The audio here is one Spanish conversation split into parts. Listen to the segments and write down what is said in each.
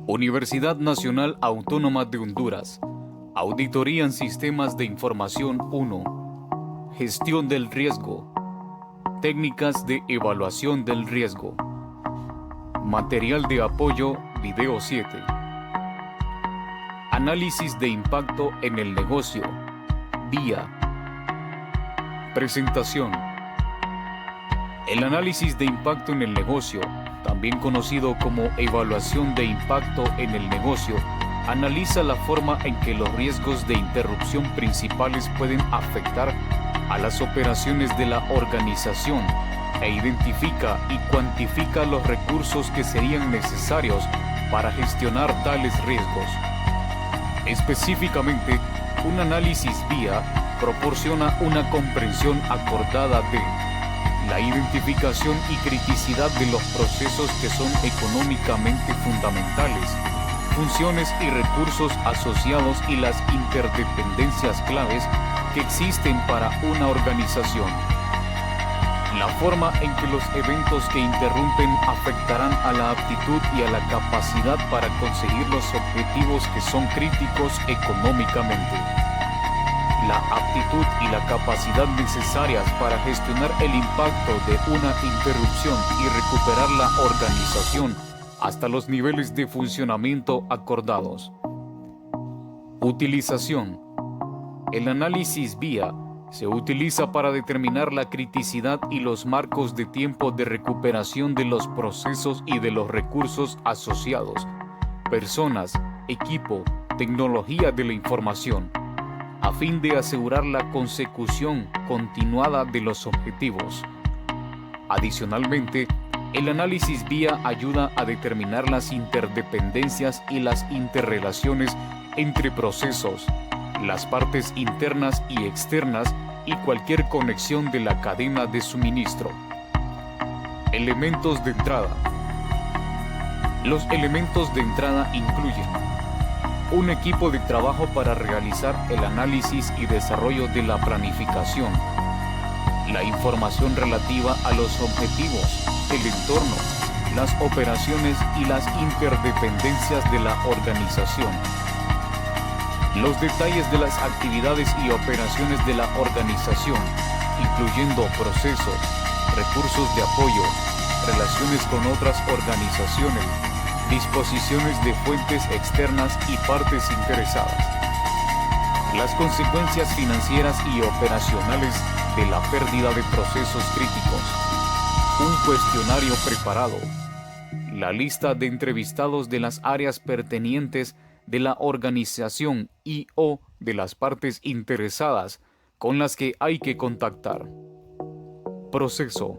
Universidad Nacional Autónoma de Honduras. Auditoría en Sistemas de Información 1. Gestión del riesgo. Técnicas de evaluación del riesgo. Material de apoyo, video 7. Análisis de impacto en el negocio. Vía. Presentación. El análisis de impacto en el negocio, también conocido como evaluación de impacto en el negocio, analiza la forma en que los riesgos de interrupción principales pueden afectar a las operaciones de la organización e identifica y cuantifica los recursos que serían necesarios para gestionar tales riesgos. Específicamente, un análisis vía proporciona una comprensión acordada de la identificación y criticidad de los procesos que son económicamente fundamentales, funciones y recursos asociados y las interdependencias claves que existen para una organización. La forma en que los eventos que interrumpen afectarán a la aptitud y a la capacidad para conseguir los objetivos que son críticos económicamente. La aptitud y la capacidad necesarias para gestionar el impacto de una interrupción y recuperar la organización hasta los niveles de funcionamiento acordados. Utilización. El análisis vía se utiliza para determinar la criticidad y los marcos de tiempo de recuperación de los procesos y de los recursos asociados, personas, equipo, tecnología de la información, a fin de asegurar la consecución continuada de los objetivos. Adicionalmente, el análisis vía ayuda a determinar las interdependencias y las interrelaciones entre procesos, las partes internas y externas y cualquier conexión de la cadena de suministro. Elementos de entrada. Los elementos de entrada incluyen un equipo de trabajo para realizar el análisis y desarrollo de la planificación, la información relativa a los objetivos, el entorno, las operaciones y las interdependencias de la organización, los detalles de las actividades y operaciones de la organización, incluyendo procesos, recursos de apoyo, relaciones con otras organizaciones, disposiciones de fuentes externas y partes interesadas. Las consecuencias financieras y operacionales de la pérdida de procesos críticos. Un cuestionario preparado. La lista de entrevistados de las áreas pertinentes de la organización y/o de las partes interesadas con las que hay que contactar. Proceso.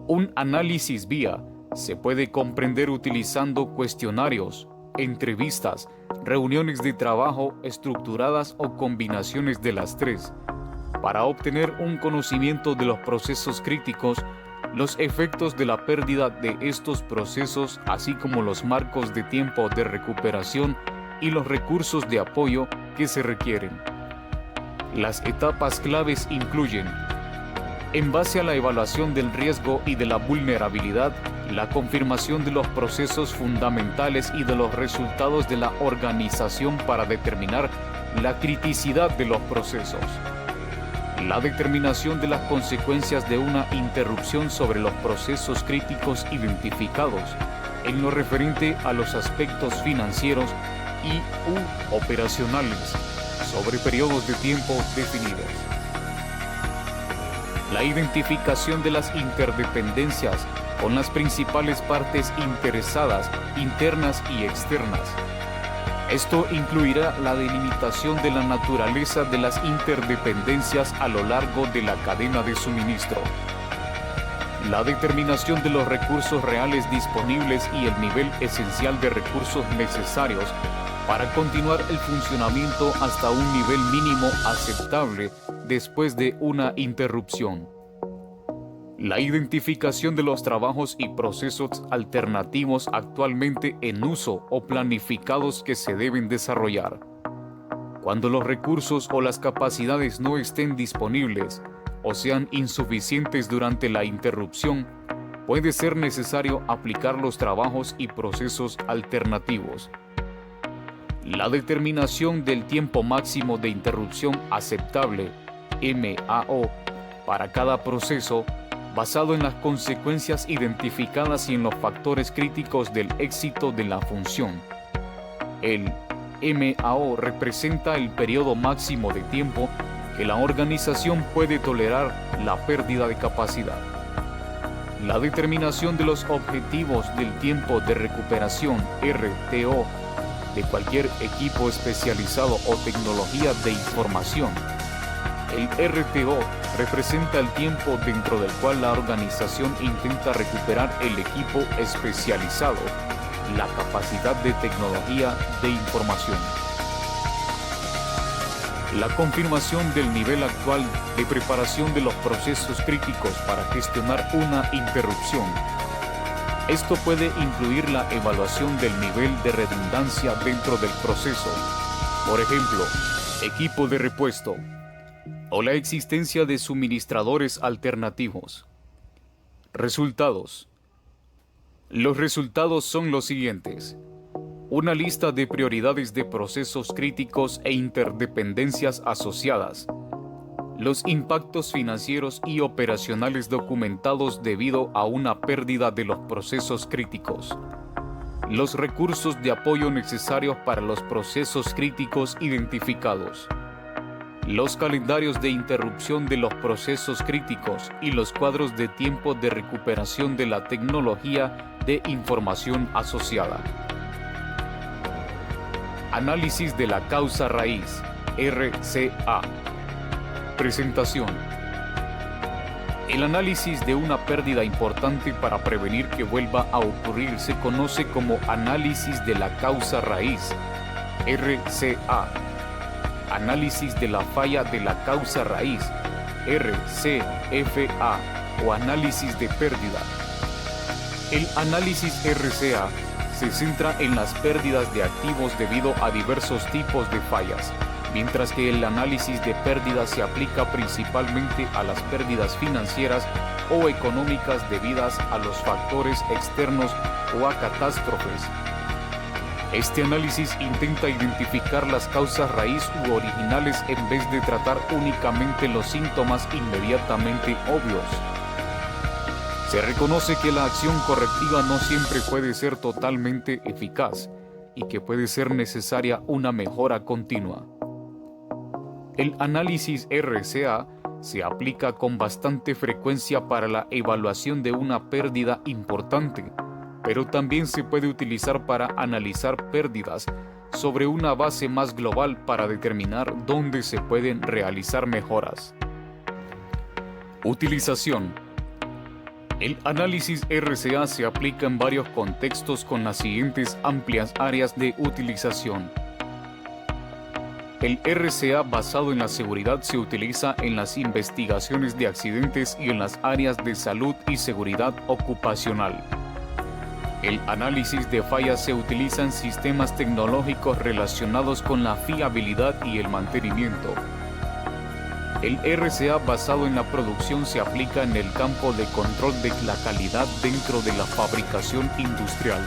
Un análisis vía se puede comprender utilizando cuestionarios, entrevistas, reuniones de trabajo estructuradas o combinaciones de las tres, para obtener un conocimiento de los procesos críticos, los efectos de la pérdida de estos procesos, así como los marcos de tiempo de recuperación y los recursos de apoyo que se requieren. Las etapas claves incluyen, en base a la evaluación del riesgo y de la vulnerabilidad, la confirmación de los procesos fundamentales y de los resultados de la organización para determinar la criticidad de los procesos. La determinación de las consecuencias de una interrupción sobre los procesos críticos identificados en lo referente a los aspectos financieros y/u operacionales sobre periodos de tiempo definidos. La identificación de las interdependencias con las principales partes interesadas, internas y externas. Esto incluirá la delimitación de la naturaleza de las interdependencias a lo largo de la cadena de suministro. La determinación de los recursos reales disponibles y el nivel esencial de recursos necesarios para continuar el funcionamiento hasta un nivel mínimo aceptable después de una interrupción. La identificación de los trabajos y procesos alternativos actualmente en uso o planificados que se deben desarrollar. Cuando los recursos o las capacidades no estén disponibles o sean insuficientes durante la interrupción, puede ser necesario aplicar los trabajos y procesos alternativos. La determinación del tiempo máximo de interrupción aceptable, MAO, para cada proceso, basado en las consecuencias identificadas y en los factores críticos del éxito de la función. El MAO representa el periodo máximo de tiempo que la organización puede tolerar la pérdida de capacidad. La determinación de los objetivos del tiempo de recuperación, RTO, de cualquier equipo especializado o tecnología de información. El RTO representa el tiempo dentro del cual la organización intenta recuperar el equipo especializado, la capacidad de tecnología de información. La confirmación del nivel actual de preparación de los procesos críticos para gestionar una interrupción. Esto puede incluir la evaluación del nivel de redundancia dentro del proceso, por ejemplo, equipo de repuesto, o la existencia de suministradores alternativos. Resultados. Los resultados son los siguientes: una lista de prioridades de procesos críticos e interdependencias asociadas, los impactos financieros y operacionales documentados debido a una pérdida de los procesos críticos, los recursos de apoyo necesarios para los procesos críticos identificados, los calendarios de interrupción de los procesos críticos y los cuadros de tiempo de recuperación de la tecnología de información asociada. Análisis de la causa raíz, RCA. Presentación. El análisis de una pérdida importante para prevenir que vuelva a ocurrir se conoce como análisis de la causa raíz, RCA. Análisis de la falla de la causa raíz, RCFA, o análisis de pérdida. El análisis RCA se centra en las pérdidas de activos debido a diversos tipos de fallas, mientras que el análisis de pérdidas se aplica principalmente a las pérdidas financieras o económicas debidas a los factores externos o a catástrofes. Este análisis intenta identificar las causas raíz u originales en vez de tratar únicamente los síntomas inmediatamente obvios. Se reconoce que la acción correctiva no siempre puede ser totalmente eficaz y que puede ser necesaria una mejora continua. El análisis RCA se aplica con bastante frecuencia para la evaluación de una pérdida importante, pero también se puede utilizar para analizar pérdidas sobre una base más global para determinar dónde se pueden realizar mejoras. Utilización. El análisis RCA se aplica en varios contextos con las siguientes amplias áreas de utilización. El RCA basado en la seguridad se utiliza en las investigaciones de accidentes y en las áreas de salud y seguridad ocupacional. El análisis de fallas se utiliza en sistemas tecnológicos relacionados con la fiabilidad y el mantenimiento. El RCA basado en la producción se aplica en el campo de control de la calidad dentro de la fabricación industrial.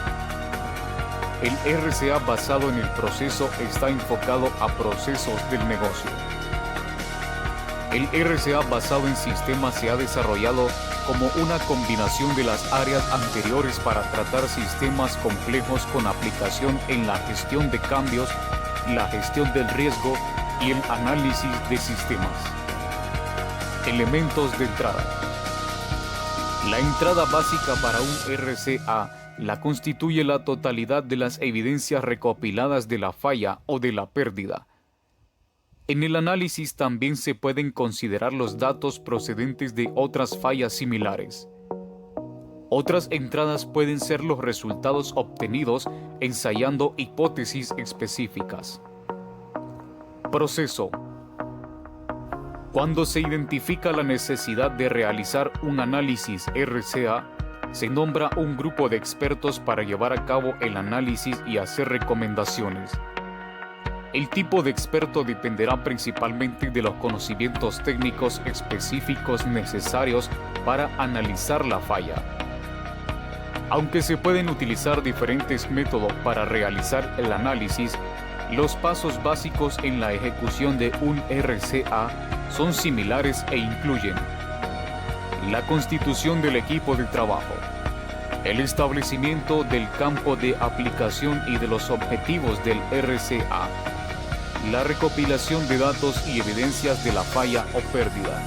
El RCA basado en el proceso está enfocado a procesos del negocio. El RCA basado en sistemas se ha desarrollado como una combinación de las áreas anteriores para tratar sistemas complejos con aplicación en la gestión de cambios, la gestión del riesgo y el análisis de sistemas. Elementos de entrada. La entrada básica para un RCA la constituye la totalidad de las evidencias recopiladas de la falla o de la pérdida. En el análisis también se pueden considerar los datos procedentes de otras fallas similares. Otras entradas pueden ser los resultados obtenidos ensayando hipótesis específicas. Proceso. Cuando se identifica la necesidad de realizar un análisis RCA, se nombra un grupo de expertos para llevar a cabo el análisis y hacer recomendaciones. El tipo de experto dependerá principalmente de los conocimientos técnicos específicos necesarios para analizar la falla. Aunque se pueden utilizar diferentes métodos para realizar el análisis, los pasos básicos en la ejecución de un RCA son similares e incluyen la constitución del equipo de trabajo, el establecimiento del campo de aplicación y de los objetivos del RCA, la recopilación de datos y evidencias de la falla o pérdida,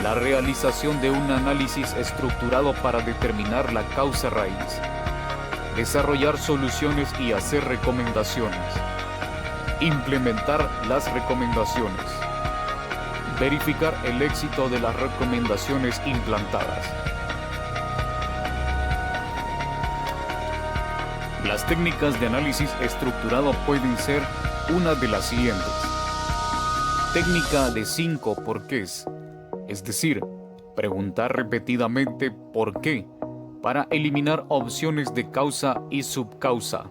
la realización de un análisis estructurado para determinar la causa raíz, desarrollar soluciones y hacer recomendaciones, implementar las recomendaciones, verificar el éxito de las recomendaciones implantadas. Las técnicas de análisis estructurado pueden ser una de las siguientes. Técnica de 5 porqués, es decir, preguntar repetidamente por qué para eliminar opciones de causa y subcausa.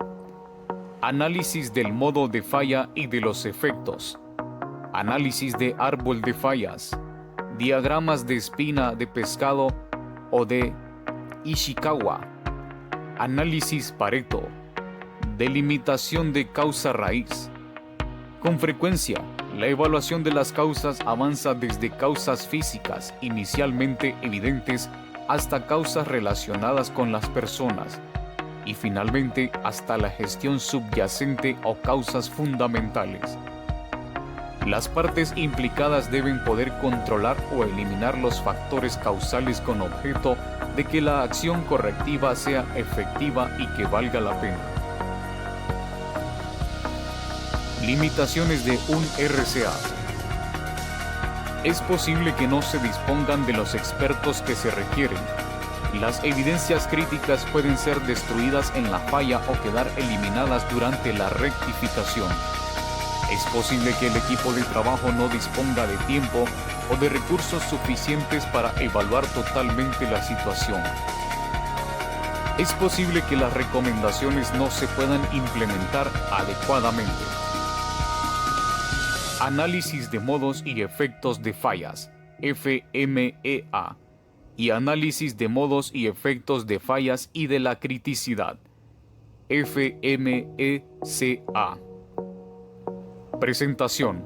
Análisis del modo de falla y de los efectos. Análisis de árbol de fallas. Diagramas de espina de pescado o de Ishikawa. Análisis Pareto. Delimitación de causa-raíz. Con frecuencia, la evaluación de las causas avanza desde causas físicas inicialmente evidentes hasta causas relacionadas con las personas y finalmente hasta la gestión subyacente o causas fundamentales. Las partes implicadas deben poder controlar o eliminar los factores causales con objeto de que la acción correctiva sea efectiva y que valga la pena. Limitaciones de un RCA. Es posible que no se dispongan de los expertos que se requieren. Las evidencias críticas pueden ser destruidas en la falla o quedar eliminadas durante la rectificación. Es posible que el equipo de trabajo no disponga de tiempo o de recursos suficientes para evaluar totalmente la situación. Es posible que las recomendaciones no se puedan implementar adecuadamente. Análisis de modos y efectos de fallas, FMEA, y análisis de modos y efectos de fallas y de la criticidad, FMECA. Presentación.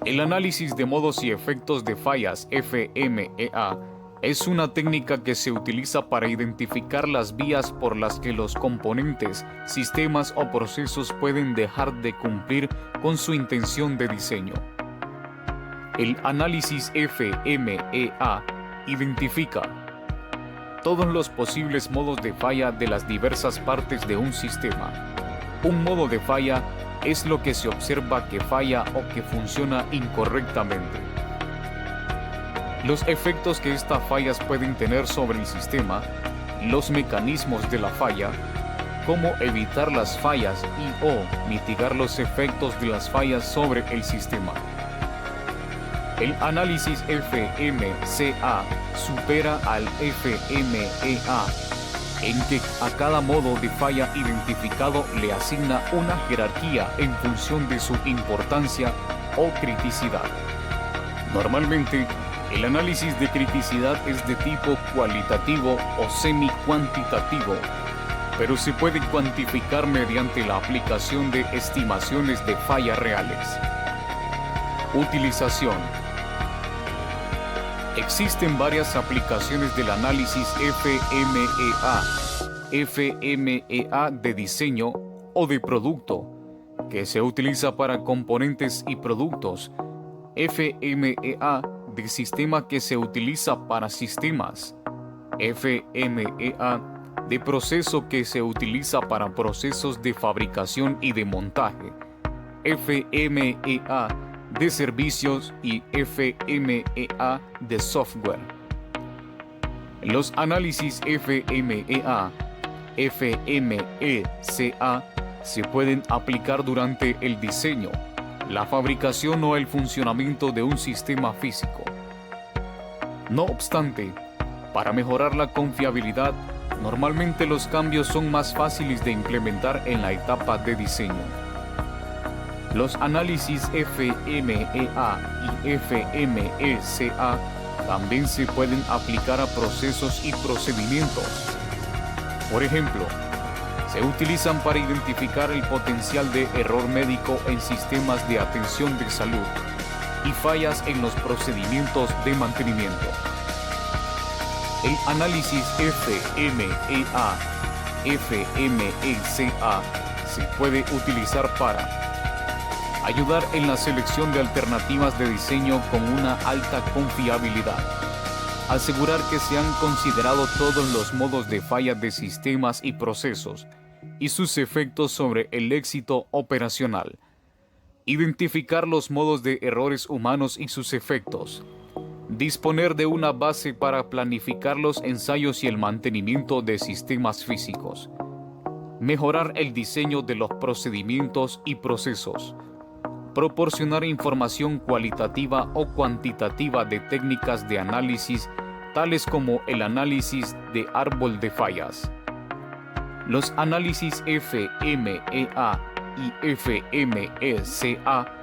El análisis de modos y efectos de fallas, FMEA, es una técnica que se utiliza para identificar las vías por las que los componentes, sistemas o procesos pueden dejar de cumplir con su intención de diseño. El análisis FMEA identifica todos los posibles modos de falla de las diversas partes de un sistema. Un modo de falla es lo que se observa que falla o que funciona incorrectamente. Los efectos que estas fallas pueden tener sobre el sistema, los mecanismos de la falla, cómo evitar las fallas y/o mitigar los efectos de las fallas sobre el sistema. El análisis FMCA supera al FMEA, en que a cada modo de falla identificado le asigna una jerarquía en función de su importancia o criticidad. Normalmente, el análisis de criticidad es de tipo cualitativo o semi-cuantitativo, pero se puede cuantificar mediante la aplicación de estimaciones de falla reales. Utilización. Existen varias aplicaciones del análisis FMEA de diseño o de producto, que se utiliza para componentes y productos, FMEA de sistema que se utiliza para sistemas, FMEA de proceso que se utiliza para procesos de fabricación y de montaje, FMEA de servicios y FMEA de software. Los análisis FMEA, FMECA se pueden aplicar durante el diseño, la fabricación o el funcionamiento de un sistema físico. No obstante, para mejorar la confiabilidad, normalmente los cambios son más fáciles de implementar en la etapa de diseño. Los análisis FMEA y FMECA También se pueden aplicar a procesos y procedimientos. Por ejemplo, se utilizan para identificar el potencial de error médico en sistemas de atención de salud y fallas en los procedimientos de mantenimiento. El análisis FMEA se puede utilizar para ayudar en la selección de alternativas de diseño con una alta confiabilidad, asegurar que se han considerado todos los modos de falla de sistemas y procesos y sus efectos sobre el éxito operacional, identificar los modos de errores humanos y sus efectos, disponer de una base para planificar los ensayos y el mantenimiento de sistemas físicos, mejorar el diseño de los procedimientos y procesos, proporcionar información cualitativa o cuantitativa de técnicas de análisis tales como el análisis de árbol de fallas. Los análisis FMEA y FMECA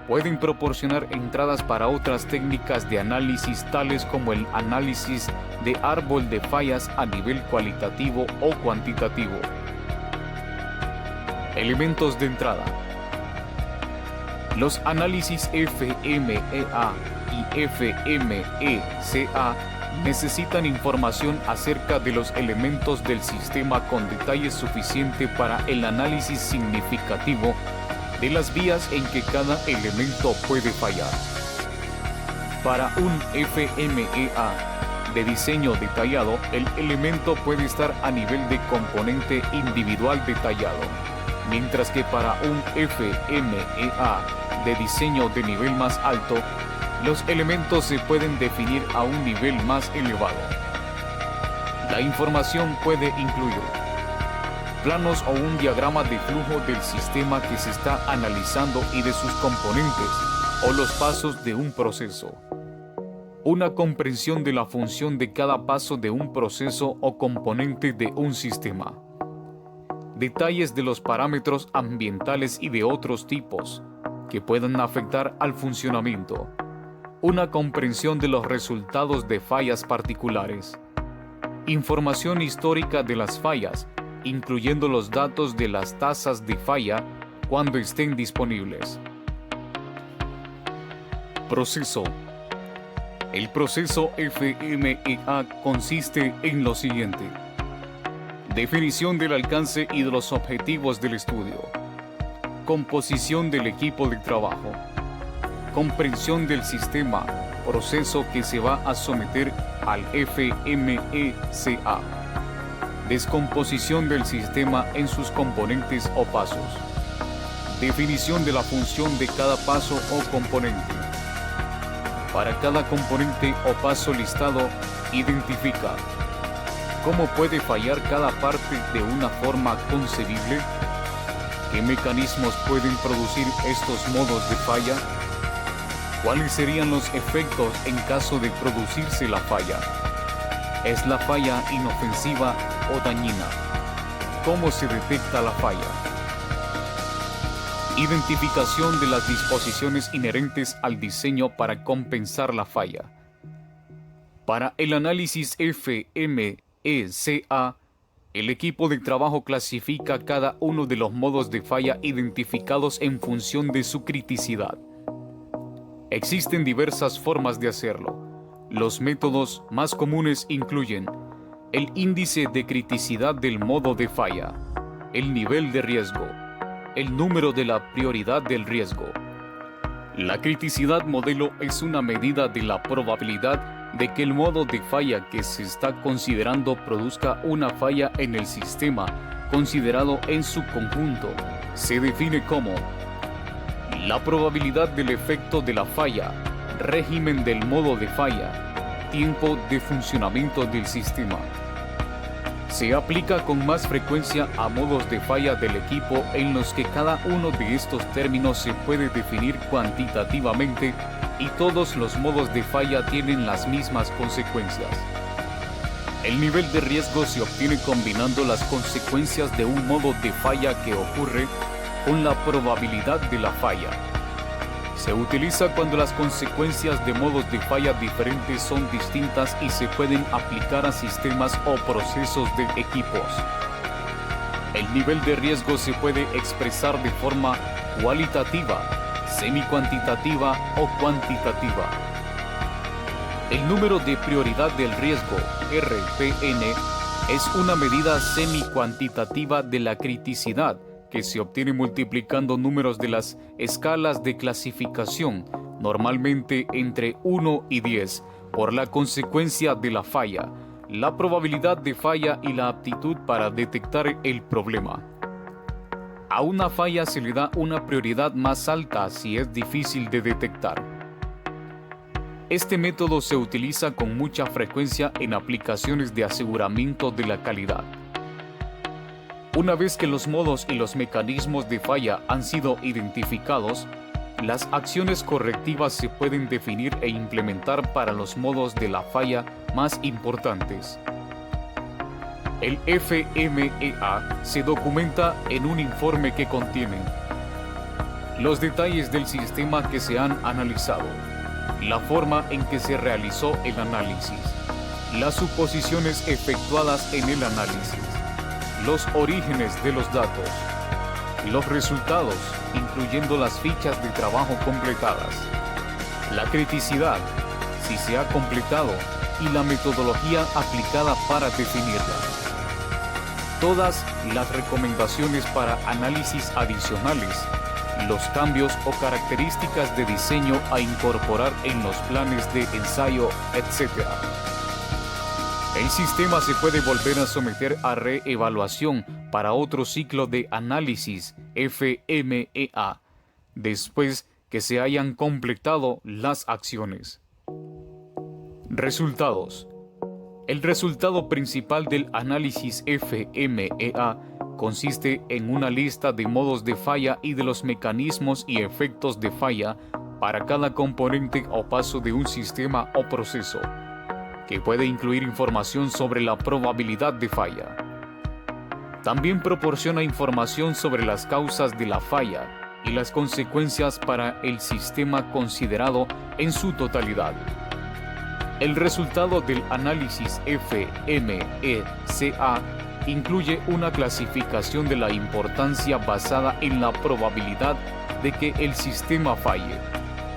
pueden proporcionar entradas para otras técnicas de análisis tales como el análisis de árbol de fallas a nivel cualitativo o cuantitativo. Elementos de entrada. Los análisis FMEA y FMECA necesitan información acerca de los elementos del sistema con detalle suficiente para el análisis significativo de las vías en que cada elemento puede fallar. Para un FMEA de diseño detallado, el elemento puede estar a nivel de componente individual detallado, mientras que para un FMEA de diseño de nivel más alto, los elementos se pueden definir a un nivel más elevado. La información puede incluir planos o un diagrama de flujo del sistema que se está analizando y de sus componentes, o los pasos de un proceso. Una comprensión de la función de cada paso de un proceso o componente de un sistema. Detalles de los parámetros ambientales y de otros tipos que puedan afectar al funcionamiento. Una comprensión de los resultados de fallas particulares. Información histórica de las fallas, incluyendo los datos de las tasas de falla cuando estén disponibles. Proceso. El proceso FMEA consiste en lo siguiente: definición del alcance y de los objetivos del estudio, composición del equipo de trabajo, comprensión del sistema, proceso que se va a someter al FMECA, descomposición del sistema en sus componentes o pasos, definición de la función de cada paso o componente. Para cada componente o paso listado, identifica cómo puede fallar cada parte de una forma concebible, qué mecanismos pueden producir estos modos de falla, cuáles serían los efectos en caso de producirse la falla, ¿es la falla inofensiva o dañina? ¿Cómo se detecta la falla? Identificación de las disposiciones inherentes al diseño para compensar la falla. Para el análisis FMECA, el equipo de trabajo clasifica cada uno de los modos de falla identificados en función de su criticidad. Existen diversas formas de hacerlo. Los métodos más comunes incluyen el índice de criticidad del modo de falla, el nivel de riesgo, el número de la prioridad del riesgo. La criticidad modelo es una medida de la probabilidad de que el modo de falla que se está considerando produzca una falla en el sistema considerado en su conjunto. Se define como la probabilidad del efecto de la falla, régimen del modo de falla, tiempo de funcionamiento del sistema. Se aplica con más frecuencia a modos de falla del equipo en los que cada uno de estos términos se puede definir cuantitativamente y todos los modos de falla tienen las mismas consecuencias. El nivel de riesgo se obtiene combinando las consecuencias de un modo de falla que ocurre con la probabilidad de la falla. Se utiliza cuando las consecuencias de modos de falla diferentes son distintas y se pueden aplicar a sistemas o procesos de equipos. El nivel de riesgo se puede expresar de forma cualitativa, semi-cuantitativa o cuantitativa. El número de prioridad del riesgo, RPN, es una medida semi-cuantitativa de la criticidad que se obtiene multiplicando números de las escalas de clasificación, normalmente entre 1 y 10, por la consecuencia de la falla, la probabilidad de falla y la aptitud para detectar el problema. A una falla se le da una prioridad más alta si es difícil de detectar. Este método se utiliza con mucha frecuencia en aplicaciones de aseguramiento de la calidad. Una vez que los modos y los mecanismos de falla han sido identificados, las acciones correctivas se pueden definir e implementar para los modos de la falla más importantes. El FMEA se documenta en un informe que contiene los detalles del sistema que se han analizado, la forma en que se realizó el análisis, las suposiciones efectuadas en el análisis, los orígenes de los datos, los resultados, incluyendo las fichas de trabajo completadas, la criticidad, si se ha completado, y la metodología aplicada para definirla. Todas las recomendaciones para análisis adicionales, los cambios o características de diseño a incorporar en los planes de ensayo, etc. El sistema se puede volver a someter a reevaluación para otro ciclo de análisis FMEA, después que se hayan completado las acciones. Resultados. El resultado principal del análisis FMEA consiste en una lista de modos de falla y de los mecanismos y efectos de falla para cada componente o paso de un sistema o proceso, que puede incluir información sobre la probabilidad de falla. También proporciona información sobre las causas de la falla y las consecuencias para el sistema considerado en su totalidad. El resultado del análisis FMECA incluye una clasificación de la importancia basada en la probabilidad de que el sistema falle,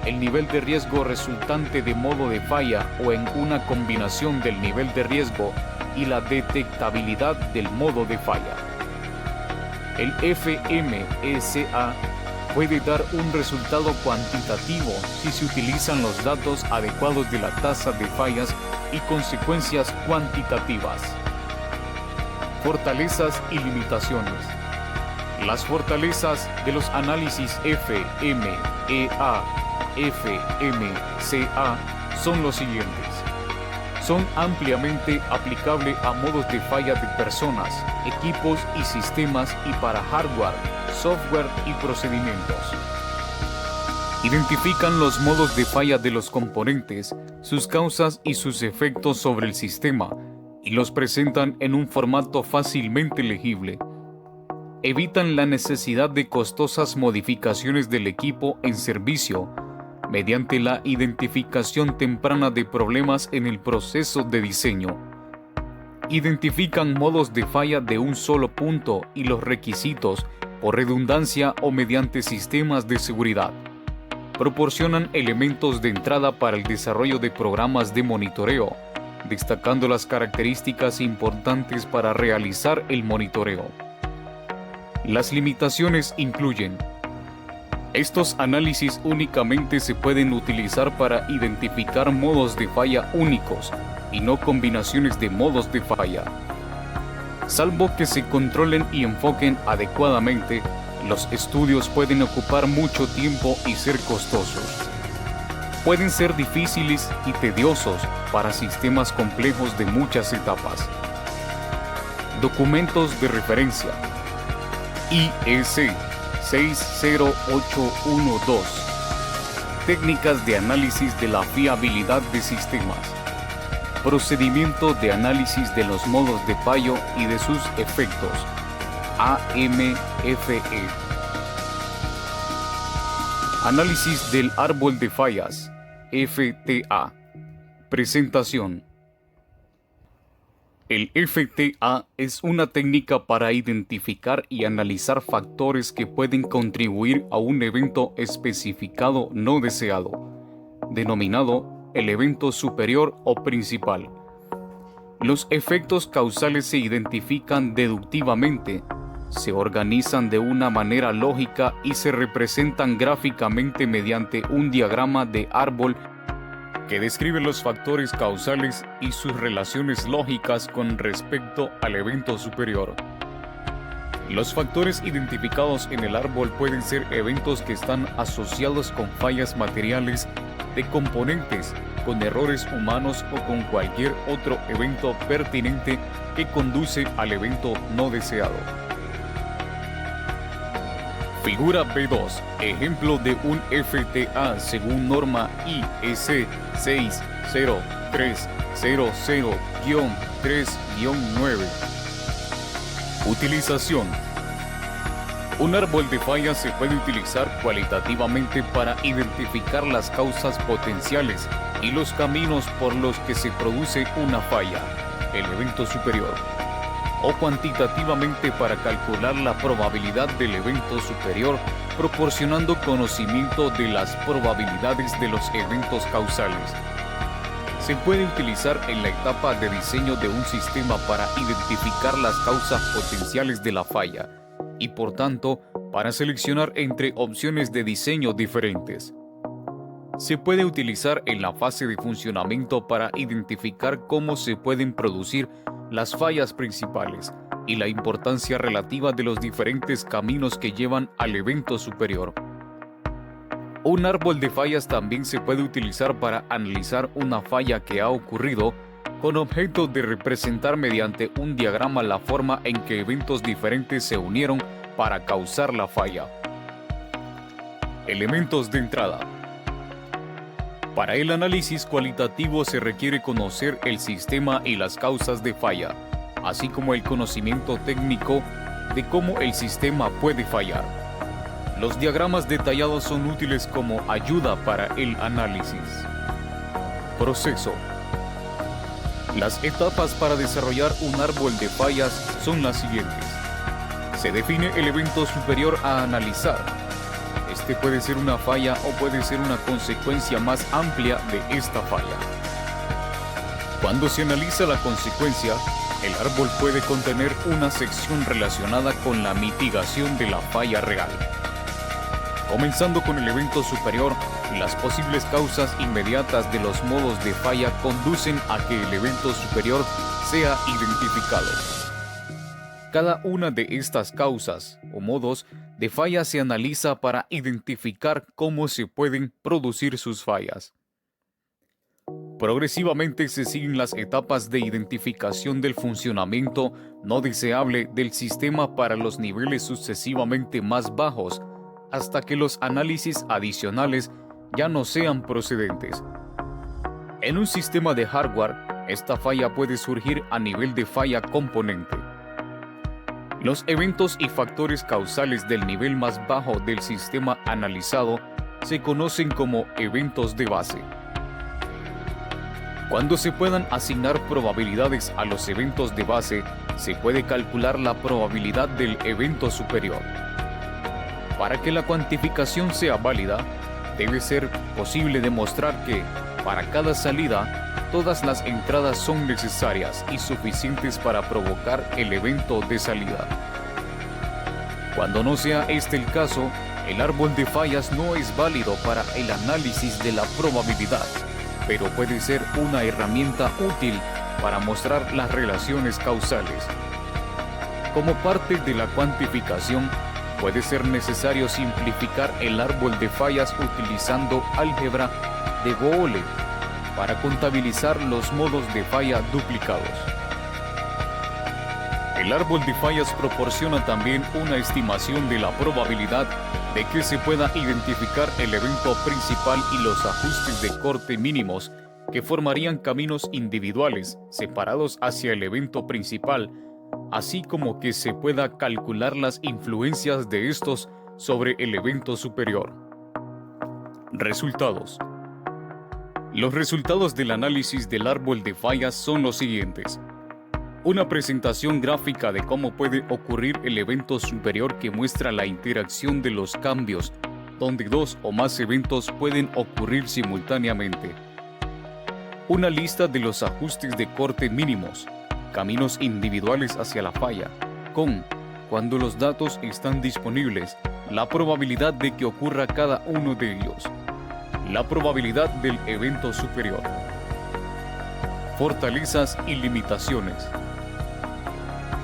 el nivel de riesgo resultante de modo de falla o en una combinación del nivel de riesgo y la detectabilidad del modo de falla. El FMECA puede dar un resultado cuantitativo si se utilizan los datos adecuados de la tasa de fallas y consecuencias cuantitativas. Fortalezas y limitaciones. Las fortalezas de los análisis FMEA FMCA son los siguientes. Son ampliamente aplicables a modos de falla de personas, equipos y sistemas y para hardware, software y procedimientos. Identifican los modos de falla de los componentes, sus causas y sus efectos sobre el sistema, y los presentan en un formato fácilmente legible. Evitan la necesidad de costosas modificaciones del equipo en servicio, mediante la identificación temprana de problemas en el proceso de diseño. Identifican modos de falla de un solo punto y los requisitos, por redundancia o mediante sistemas de seguridad. Proporcionan elementos de entrada para el desarrollo de programas de monitoreo, destacando las características importantes para realizar el monitoreo. Las limitaciones incluyen: estos análisis únicamente se pueden utilizar para identificar modos de falla únicos y no combinaciones de modos de falla. Salvo que se controlen y enfoquen adecuadamente, los estudios pueden ocupar mucho tiempo y ser costosos. Pueden ser difíciles y tediosos para sistemas complejos de muchas etapas. Documentos de referencia. IEC 60812. Técnicas de análisis de la fiabilidad de sistemas. Procedimiento de análisis de los modos de fallo y de sus efectos. AMFE. Análisis del árbol de fallas, FTA. Presentación. El FTA es una técnica para identificar y analizar factores que pueden contribuir a un evento especificado no deseado, denominado el evento superior o principal. Los efectos causales se identifican deductivamente, se organizan de una manera lógica y se representan gráficamente mediante un diagrama de árbol que describe los factores causales y sus relaciones lógicas con respecto al evento superior. Los factores identificados en el árbol pueden ser eventos que están asociados con fallas materiales de componentes, con errores humanos o con cualquier otro evento pertinente que conduce al evento no deseado. Figura B2, ejemplo de un FTA según norma IEC 60300-3-9. Utilización. Un árbol de fallas se puede utilizar cualitativamente para identificar las causas potenciales y los caminos por los que se produce una falla, el evento superior, o cuantitativamente para calcular la probabilidad del evento superior, proporcionando conocimiento de las probabilidades de los eventos causales. Se puede utilizar en la etapa de diseño de un sistema para identificar las causas potenciales de la falla y, por tanto, para seleccionar entre opciones de diseño diferentes. Se puede utilizar en la fase de funcionamiento para identificar cómo se pueden producir las fallas principales y la importancia relativa de los diferentes caminos que llevan al evento superior. Un árbol de fallas también se puede utilizar para analizar una falla que ha ocurrido con objeto de representar mediante un diagrama la forma en que eventos diferentes se unieron para causar la falla. Elementos de entrada. Para el análisis cualitativo se requiere conocer el sistema y las causas de falla, así como el conocimiento técnico de cómo el sistema puede fallar. Los diagramas detallados son útiles como ayuda para el análisis. Proceso. Las etapas para desarrollar un árbol de fallas son las siguientes. Se define el evento superior a analizar. Este puede ser una falla o puede ser una consecuencia más amplia de esta falla. Cuando se analiza la consecuencia, el árbol puede contener una sección relacionada con la mitigación de la falla real. Comenzando con el evento superior, las posibles causas inmediatas de los modos de falla conducen a que el evento superior sea identificado. Cada una de estas causas o modos de falla se analiza para identificar cómo se pueden producir sus fallas. Progresivamente se siguen las etapas de identificación del funcionamiento no deseable del sistema para los niveles sucesivamente más bajos, hasta que los análisis adicionales ya no sean procedentes. En un sistema de hardware, esta falla puede surgir a nivel de falla componente. Los eventos y factores causales del nivel más bajo del sistema analizado se conocen como eventos de base. Cuando se puedan asignar probabilidades a los eventos de base, se puede calcular la probabilidad del evento superior. Para que la cuantificación sea válida, debe ser posible demostrar que, para cada salida, todas las entradas son necesarias y suficientes para provocar el evento de salida. Cuando no sea este el caso, el árbol de fallas no es válido para el análisis de la probabilidad, pero puede ser una herramienta útil para mostrar las relaciones causales. Como parte de la cuantificación, puede ser necesario simplificar el árbol de fallas utilizando álgebra de Boole para contabilizar los modos de falla duplicados. El árbol de fallas proporciona también una estimación de la probabilidad de que se pueda identificar el evento principal y los ajustes de corte mínimos que formarían caminos individuales separados hacia el evento principal, así como que se pueda calcular las influencias de estos sobre el evento superior. Resultados. Los resultados del análisis del árbol de fallas son los siguientes. Una presentación gráfica de cómo puede ocurrir el evento superior que muestra la interacción de los cambios, donde dos o más eventos pueden ocurrir simultáneamente. Una lista de los ajustes de corte mínimos, caminos individuales hacia la falla, con, cuando los datos están disponibles, la probabilidad de que ocurra cada uno de ellos. La probabilidad del evento superior. Fortalezas y limitaciones.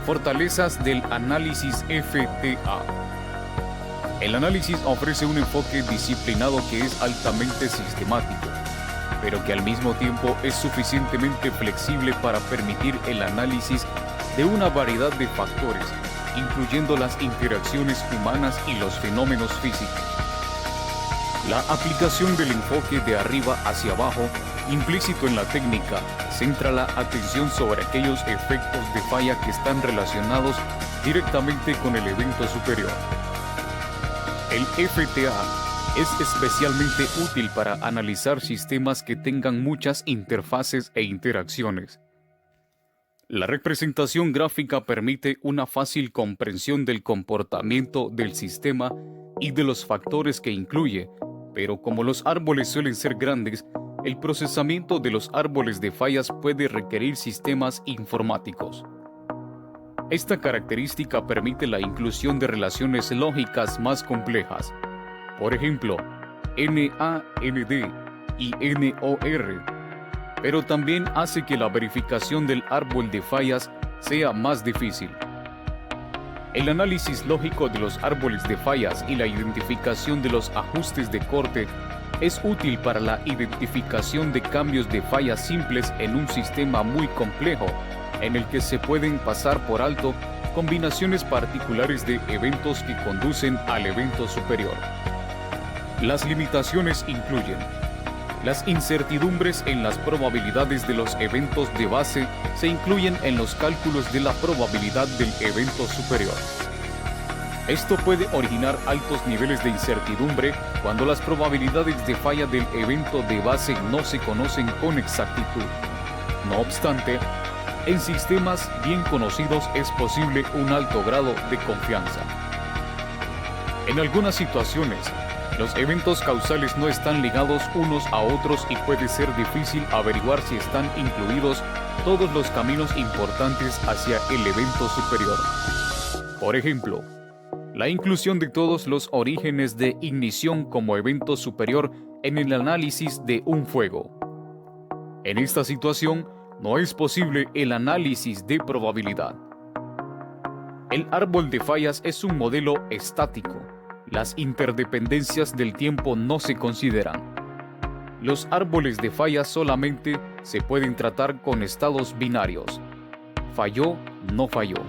Fortalezas del análisis FTA. El análisis ofrece un enfoque disciplinado que es altamente sistemático, pero que al mismo tiempo es suficientemente flexible para permitir el análisis de una variedad de factores, incluyendo las interacciones humanas y los fenómenos físicos. La aplicación del enfoque de arriba hacia abajo, implícito en la técnica, centra la atención sobre aquellos efectos de falla que están relacionados directamente con el evento superior. El FTA es especialmente útil para analizar sistemas que tengan muchas interfaces e interacciones. La representación gráfica permite una fácil comprensión del comportamiento del sistema y de los factores que incluye, pero como los árboles suelen ser grandes, el procesamiento de los árboles de fallas puede requerir sistemas informáticos. Esta característica permite la inclusión de relaciones lógicas más complejas, por ejemplo, NAND y NOR, pero también hace que la verificación del árbol de fallas sea más difícil. El análisis lógico de los árboles de fallas y la identificación de los ajustes de corte es útil para la identificación de cambios de fallas simples en un sistema muy complejo, en el que se pueden pasar por alto combinaciones particulares de eventos que conducen al evento superior. Las limitaciones incluyen las incertidumbres en las probabilidades de los eventos de base se incluyen en los cálculos de la probabilidad del evento superior. Esto puede originar altos niveles de incertidumbre cuando las probabilidades de falla del evento de base no se conocen con exactitud. No obstante, en sistemas bien conocidos es posible un alto grado de confianza. En algunas situaciones, los eventos causales no están ligados unos a otros y puede ser difícil averiguar si están incluidos todos los caminos importantes hacia el evento superior. Por ejemplo, la inclusión de todos los orígenes de ignición como evento superior en el análisis de un fuego. En esta situación, no es posible el análisis de probabilidad. El árbol de fallas es un modelo estático. Las interdependencias del tiempo no se consideran. Los árboles de fallas solamente se pueden tratar con estados binarios. Falló, no falló.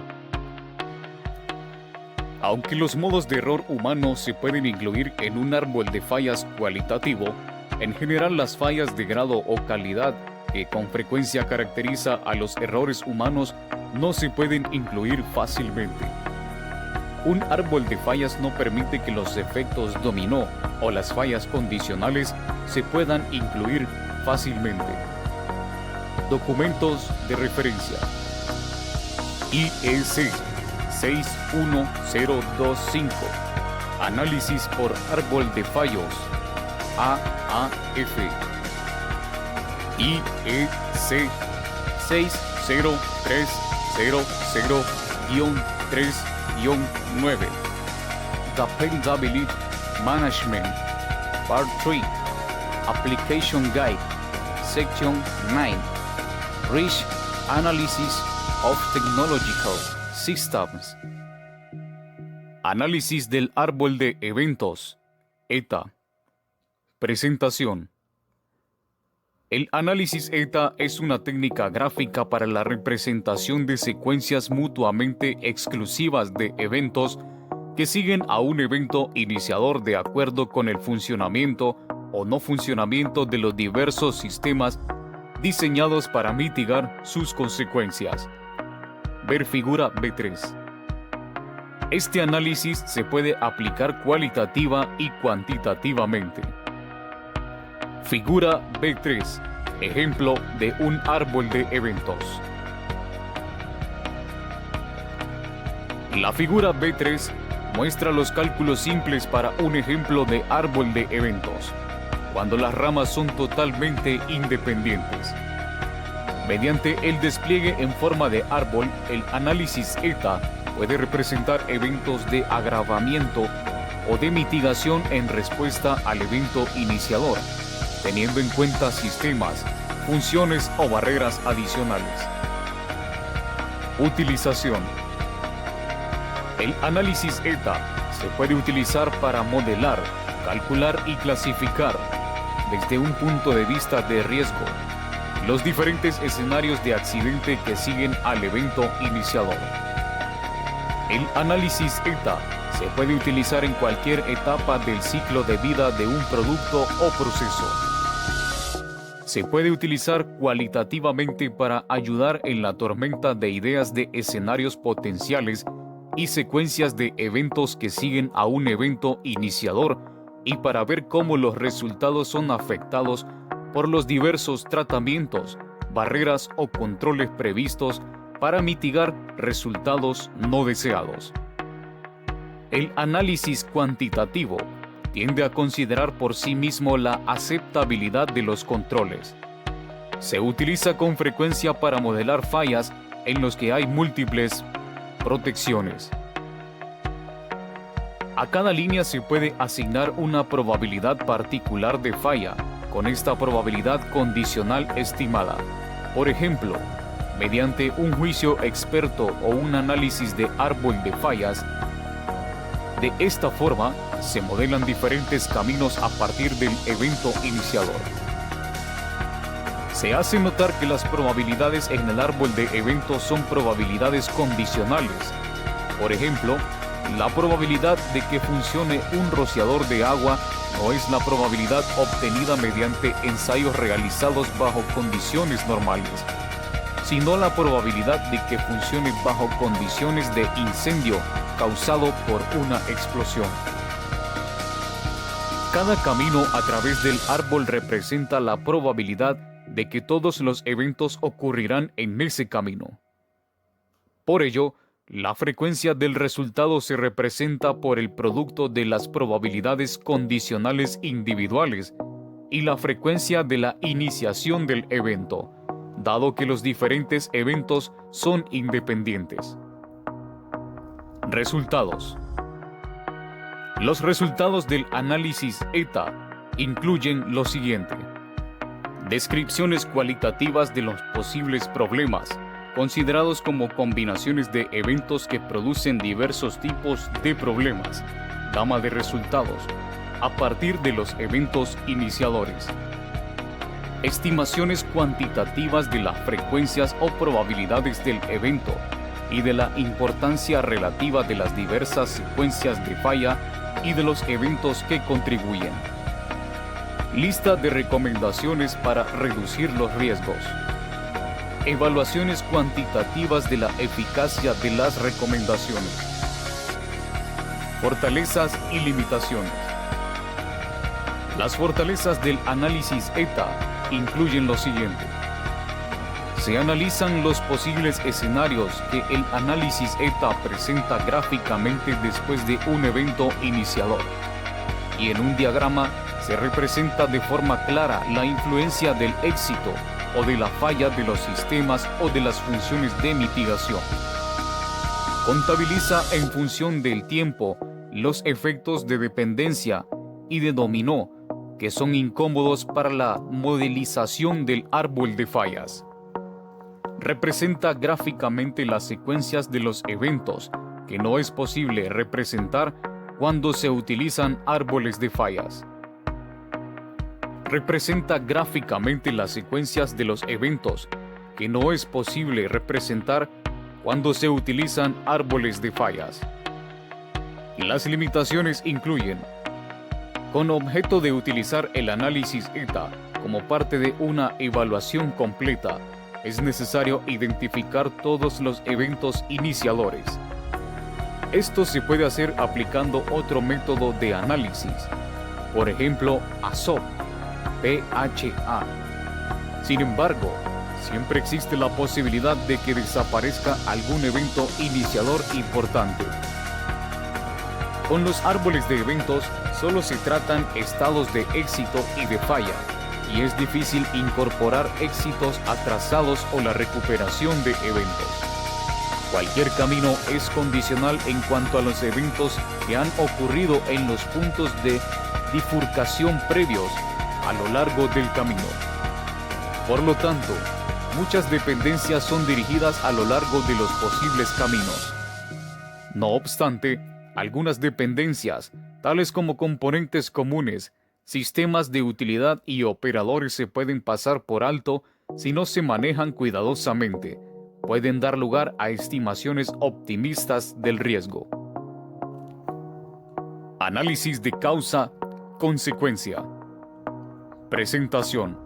Aunque los modos de error humano se pueden incluir en un árbol de fallas cualitativo, en general las fallas de grado o calidad que con frecuencia caracteriza a los errores humanos no se pueden incluir fácilmente. Un árbol de fallas no permite que los efectos dominó o las fallas condicionales se puedan incluir fácilmente. Documentos de referencia. IEC 61025. Análisis por árbol de fallos. AAF. IEC 60300-3-9. Dependability Management. Part 3. Application Guide. Section 9. Risk Analysis of Technological Systems. Análisis del árbol de eventos. ETA. Presentación. El análisis ETA es una técnica gráfica para la representación de secuencias mutuamente exclusivas de eventos que siguen a un evento iniciador de acuerdo con el funcionamiento o no funcionamiento de los diversos sistemas diseñados para mitigar sus consecuencias. Ver figura B3. Este análisis se puede aplicar cualitativa y cuantitativamente. Figura B3. Ejemplo de un árbol de eventos. La figura B3 muestra los cálculos simples para un ejemplo de árbol de eventos, cuando las ramas son totalmente independientes. Mediante el despliegue en forma de árbol, el análisis ETA puede representar eventos de agravamiento o de mitigación en respuesta al evento iniciador, teniendo en cuenta sistemas, funciones o barreras adicionales. Utilización. El análisis ETA se puede utilizar para modelar, calcular y clasificar, desde un punto de vista de riesgo, los diferentes escenarios de accidente que siguen al evento iniciador. El análisis ETA se puede utilizar en cualquier etapa del ciclo de vida de un producto o proceso. Se puede utilizar cualitativamente para ayudar en la tormenta de ideas de escenarios potenciales y secuencias de eventos que siguen a un evento iniciador y para ver cómo los resultados son afectados por los diversos tratamientos, barreras o controles previstos para mitigar resultados no deseados. El análisis cuantitativo tiende a considerar por sí mismo la aceptabilidad de los controles. Se utiliza con frecuencia para modelar fallas en los que hay múltiples protecciones. A cada línea se puede asignar una probabilidad particular de falla, con esta probabilidad condicional estimada. Por ejemplo, mediante un juicio experto o un análisis de árbol de fallas. De esta forma, se modelan diferentes caminos a partir del evento iniciador. Se hace notar que las probabilidades en el árbol de eventos son probabilidades condicionales. Por ejemplo, la probabilidad de que funcione un rociador de agua no es la probabilidad obtenida mediante ensayos realizados bajo condiciones normales, sino la probabilidad de que funcione bajo condiciones de incendio causado por una explosión. Cada camino a través del árbol representa la probabilidad de que todos los eventos ocurrirán en ese camino. Por ello, la frecuencia del resultado se representa por el producto de las probabilidades condicionales individuales y la frecuencia de la iniciación del evento, dado que los diferentes eventos son independientes. Resultados. Los resultados del análisis ETA incluyen lo siguiente: descripciones cualitativas de los posibles problemas, considerados como combinaciones de eventos que producen diversos tipos de problemas, gama de resultados, a partir de los eventos iniciadores. Estimaciones cuantitativas de las frecuencias o probabilidades del evento y de la importancia relativa de las diversas secuencias de falla y de los eventos que contribuyen. Lista de recomendaciones para reducir los riesgos. Evaluaciones cuantitativas de la eficacia de las recomendaciones. Fortalezas y limitaciones. Las fortalezas del análisis ETA incluyen lo siguiente: se analizan los posibles escenarios que el análisis ETA presenta gráficamente después de un evento iniciador, y en un diagrama se representa de forma clara la influencia del éxito o de la falla de los sistemas o de las funciones de mitigación. Contabiliza en función del tiempo los efectos de dependencia y de dominó que son incómodos para la modelización del árbol de fallas. Representa gráficamente las secuencias de los eventos que no es posible representar cuando se utilizan árboles de fallas. Representa gráficamente las secuencias de los eventos que no es posible representar cuando se utilizan árboles de fallas. Las limitaciones incluyen: con objeto de utilizar el análisis ETA como parte de una evaluación completa, es necesario identificar todos los eventos iniciadores. Esto se puede hacer aplicando otro método de análisis, por ejemplo, ASOP, PHA. Sin embargo, siempre existe la posibilidad de que desaparezca algún evento iniciador importante. Con los árboles de eventos solo se tratan estados de éxito y de falla, y es difícil incorporar éxitos atrasados o la recuperación de eventos. Cualquier camino es condicional en cuanto a los eventos que han ocurrido en los puntos de bifurcación previos a lo largo del camino. Por lo tanto, muchas dependencias son dirigidas a lo largo de los posibles caminos. No obstante, algunas dependencias, tales como componentes comunes, sistemas de utilidad y operadores se pueden pasar por alto si no se manejan cuidadosamente. Pueden dar lugar a estimaciones optimistas del riesgo. Análisis de causa-consecuencia. Presentación.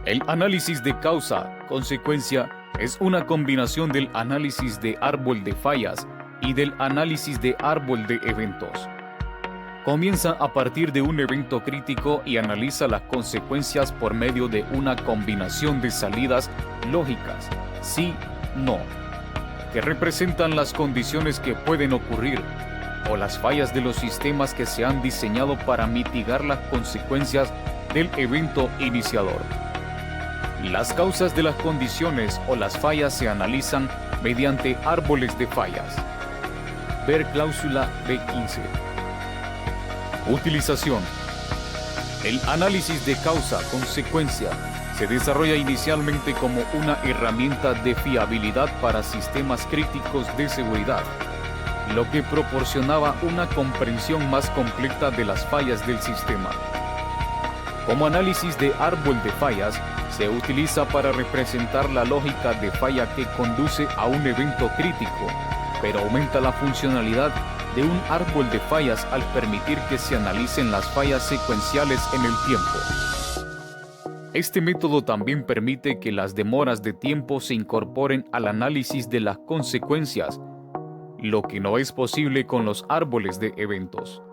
El análisis de causa-consecuencia es una combinación del análisis de árbol de fallas y del análisis de árbol de eventos. Comienza a partir de un evento crítico y analiza las consecuencias por medio de una combinación de salidas lógicas, sí, no, que representan las condiciones que pueden ocurrir o las fallas de los sistemas que se han diseñado para mitigar las consecuencias del evento iniciador. Las causas de las condiciones o las fallas se analizan mediante árboles de fallas. Ver cláusula B15. Utilización. El análisis de causa-consecuencia se desarrolla inicialmente como una herramienta de fiabilidad para sistemas críticos de seguridad, lo que proporcionaba una comprensión más completa de las fallas del sistema. Como análisis de árbol de fallas, se utiliza para representar la lógica de falla que conduce a un evento crítico, pero aumenta la funcionalidad de un árbol de fallas al permitir que se analicen las fallas secuenciales en el tiempo. Este método también permite que las demoras de tiempo se incorporen al análisis de las consecuencias, lo que no es posible con los árboles de eventos.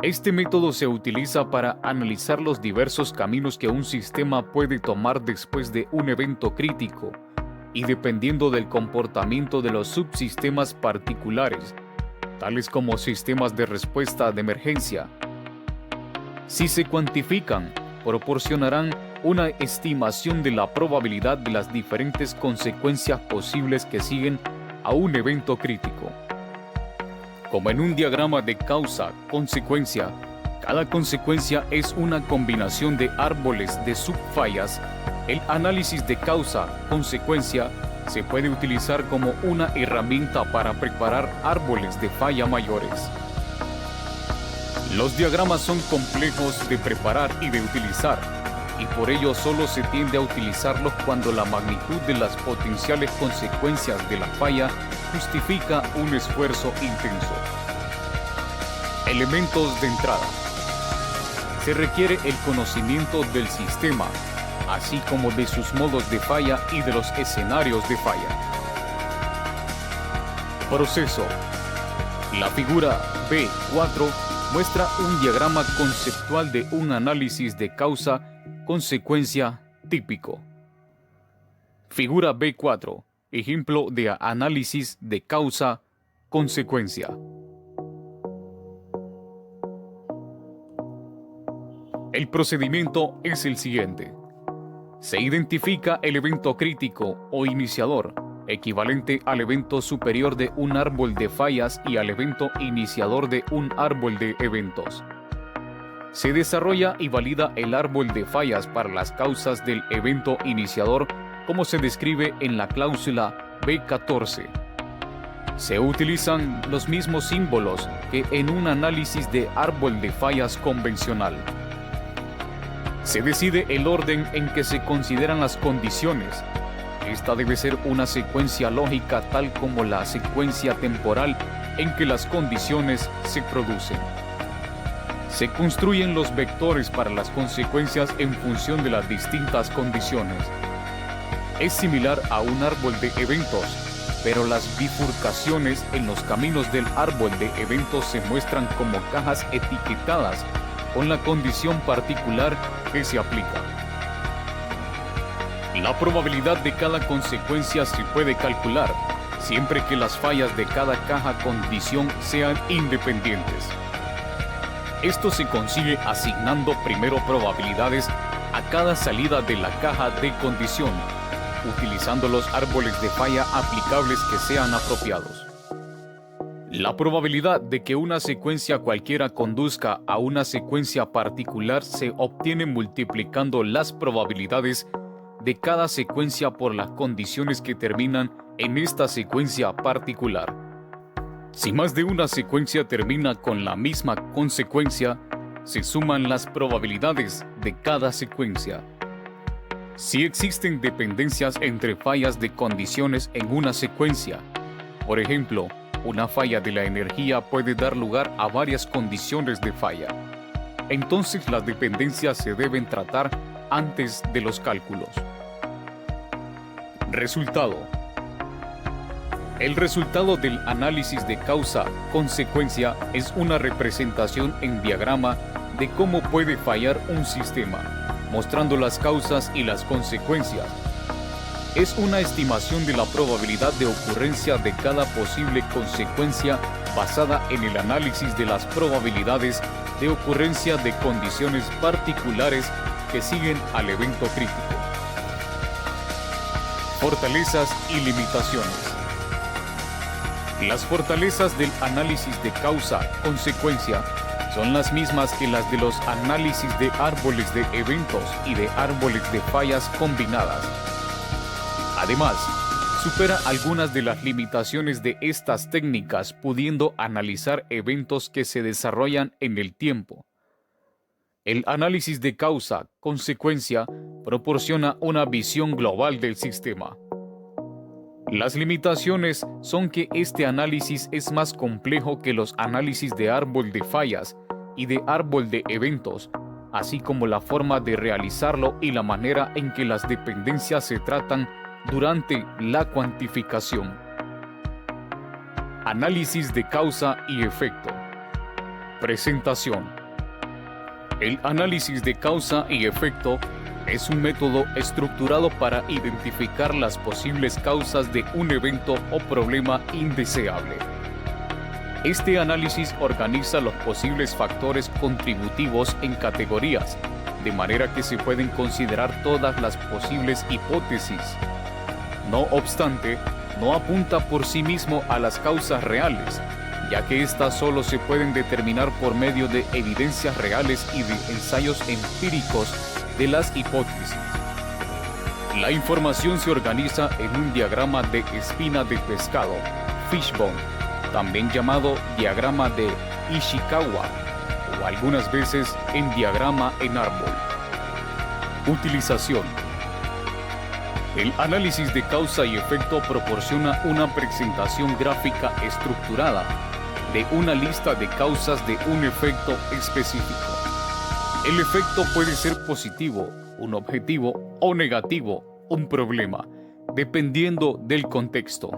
Este método se utiliza para analizar los diversos caminos que un sistema puede tomar después de un evento crítico y dependiendo del comportamiento de los subsistemas particulares, tales como sistemas de respuesta de emergencia. Si se cuantifican, proporcionarán una estimación de la probabilidad de las diferentes consecuencias posibles que siguen a un evento crítico. Como en un diagrama de causa-consecuencia, cada consecuencia es una combinación de árboles de subfallas. El análisis de causa-consecuencia se puede utilizar como una herramienta para preparar árboles de falla mayores. Los diagramas son complejos de preparar y de utilizar, y por ello solo se tiende a utilizarlos cuando la magnitud de las potenciales consecuencias de la falla justifica un esfuerzo intenso. Elementos de entrada. Se requiere el conocimiento del sistema, así como de sus modos de falla y de los escenarios de falla. Proceso. La figura B4 muestra un diagrama conceptual de un análisis de causa-consecuencia típico. Figura B4. Ejemplo de análisis de causa-consecuencia. El procedimiento es el siguiente. Se identifica el evento crítico o iniciador, equivalente al evento superior de un árbol de fallas y al evento iniciador de un árbol de eventos. Se desarrolla y valida el árbol de fallas para las causas del evento iniciador, como se describe en la cláusula B14. Se utilizan los mismos símbolos que en un análisis de árbol de fallas convencional. Se decide el orden en que se consideran las condiciones. Esta debe ser una secuencia lógica tal como la secuencia temporal en que las condiciones se producen. Se construyen los vectores para las consecuencias en función de las distintas condiciones. Es similar a un árbol de eventos, pero las bifurcaciones en los caminos del árbol de eventos se muestran como cajas etiquetadas con la condición particular que se aplica. La probabilidad de cada consecuencia se puede calcular, siempre que las fallas de cada caja condición sean independientes. Esto se consigue asignando primero probabilidades a cada salida de la caja de condición, utilizando los árboles de falla aplicables que sean apropiados. La probabilidad de que una secuencia cualquiera conduzca a una secuencia particular se obtiene multiplicando las probabilidades de cada secuencia por las condiciones que terminan en esta secuencia particular. Si más de una secuencia termina con la misma consecuencia, se suman las probabilidades de cada secuencia. Si existen dependencias entre fallas de condiciones en una secuencia, por ejemplo, una falla de la energía puede dar lugar a varias condiciones de falla. Entonces las dependencias se deben tratar antes de los cálculos. Resultado. El resultado del análisis de causa-consecuencia es una representación en diagrama de cómo puede fallar un sistema, mostrando las causas y las consecuencias. Es una estimación de la probabilidad de ocurrencia de cada posible consecuencia basada en el análisis de las probabilidades de ocurrencia de condiciones particulares que siguen al evento crítico. Fortalezas y limitaciones. Las fortalezas del análisis de causa-consecuencia son las mismas que las de los análisis de árboles de eventos y de árboles de fallas combinadas. Además, supera algunas de las limitaciones de estas técnicas, pudiendo analizar eventos que se desarrollan en el tiempo. El análisis de causa-consecuencia proporciona una visión global del sistema. Las limitaciones son que este análisis es más complejo que los análisis de árbol de fallas y de árbol de eventos, así como la forma de realizarlo y la manera en que las dependencias se tratan durante la cuantificación. Análisis de causa y efecto. Presentación. El análisis de causa y efecto es un método estructurado para identificar las posibles causas de un evento o problema indeseable. Este análisis organiza los posibles factores contributivos en categorías, de manera que se pueden considerar todas las posibles hipótesis. No obstante, no apunta por sí mismo a las causas reales, ya que éstas solo se pueden determinar por medio de evidencias reales y de ensayos empíricos de las hipótesis. La información se organiza en un diagrama de espina de pescado, fishbone, también llamado diagrama de Ishikawa, o algunas veces en diagrama en árbol. Utilización. El análisis de causa y efecto proporciona una presentación gráfica estructurada de una lista de causas de un efecto específico. El efecto puede ser positivo, un objetivo, o negativo, un problema, dependiendo del contexto.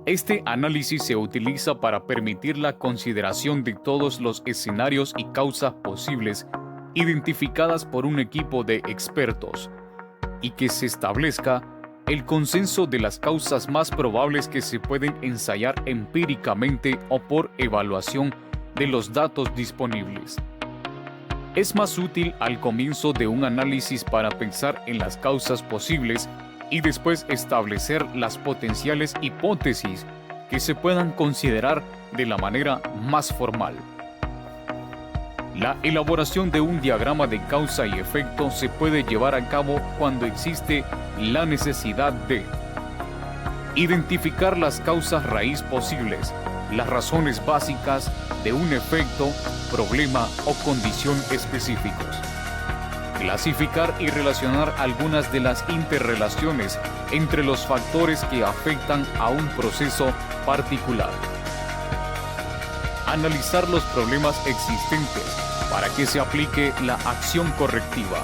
Este análisis se utiliza para permitir la consideración de todos los escenarios y causas posibles identificadas por un equipo de expertos, y que se establezca el consenso de las causas más probables que se pueden ensayar empíricamente o por evaluación de los datos disponibles. Es más útil al comienzo de un análisis para pensar en las causas posibles y después establecer las potenciales hipótesis que se puedan considerar de la manera más formal. La elaboración de un diagrama de causa y efecto se puede llevar a cabo cuando existe la necesidad de identificar las causas raíz posibles, las razones básicas de un efecto, problema o condición específicos. Clasificar y relacionar algunas de las interrelaciones entre los factores que afectan a un proceso particular. Analizar los problemas existentes para que se aplique la acción correctiva.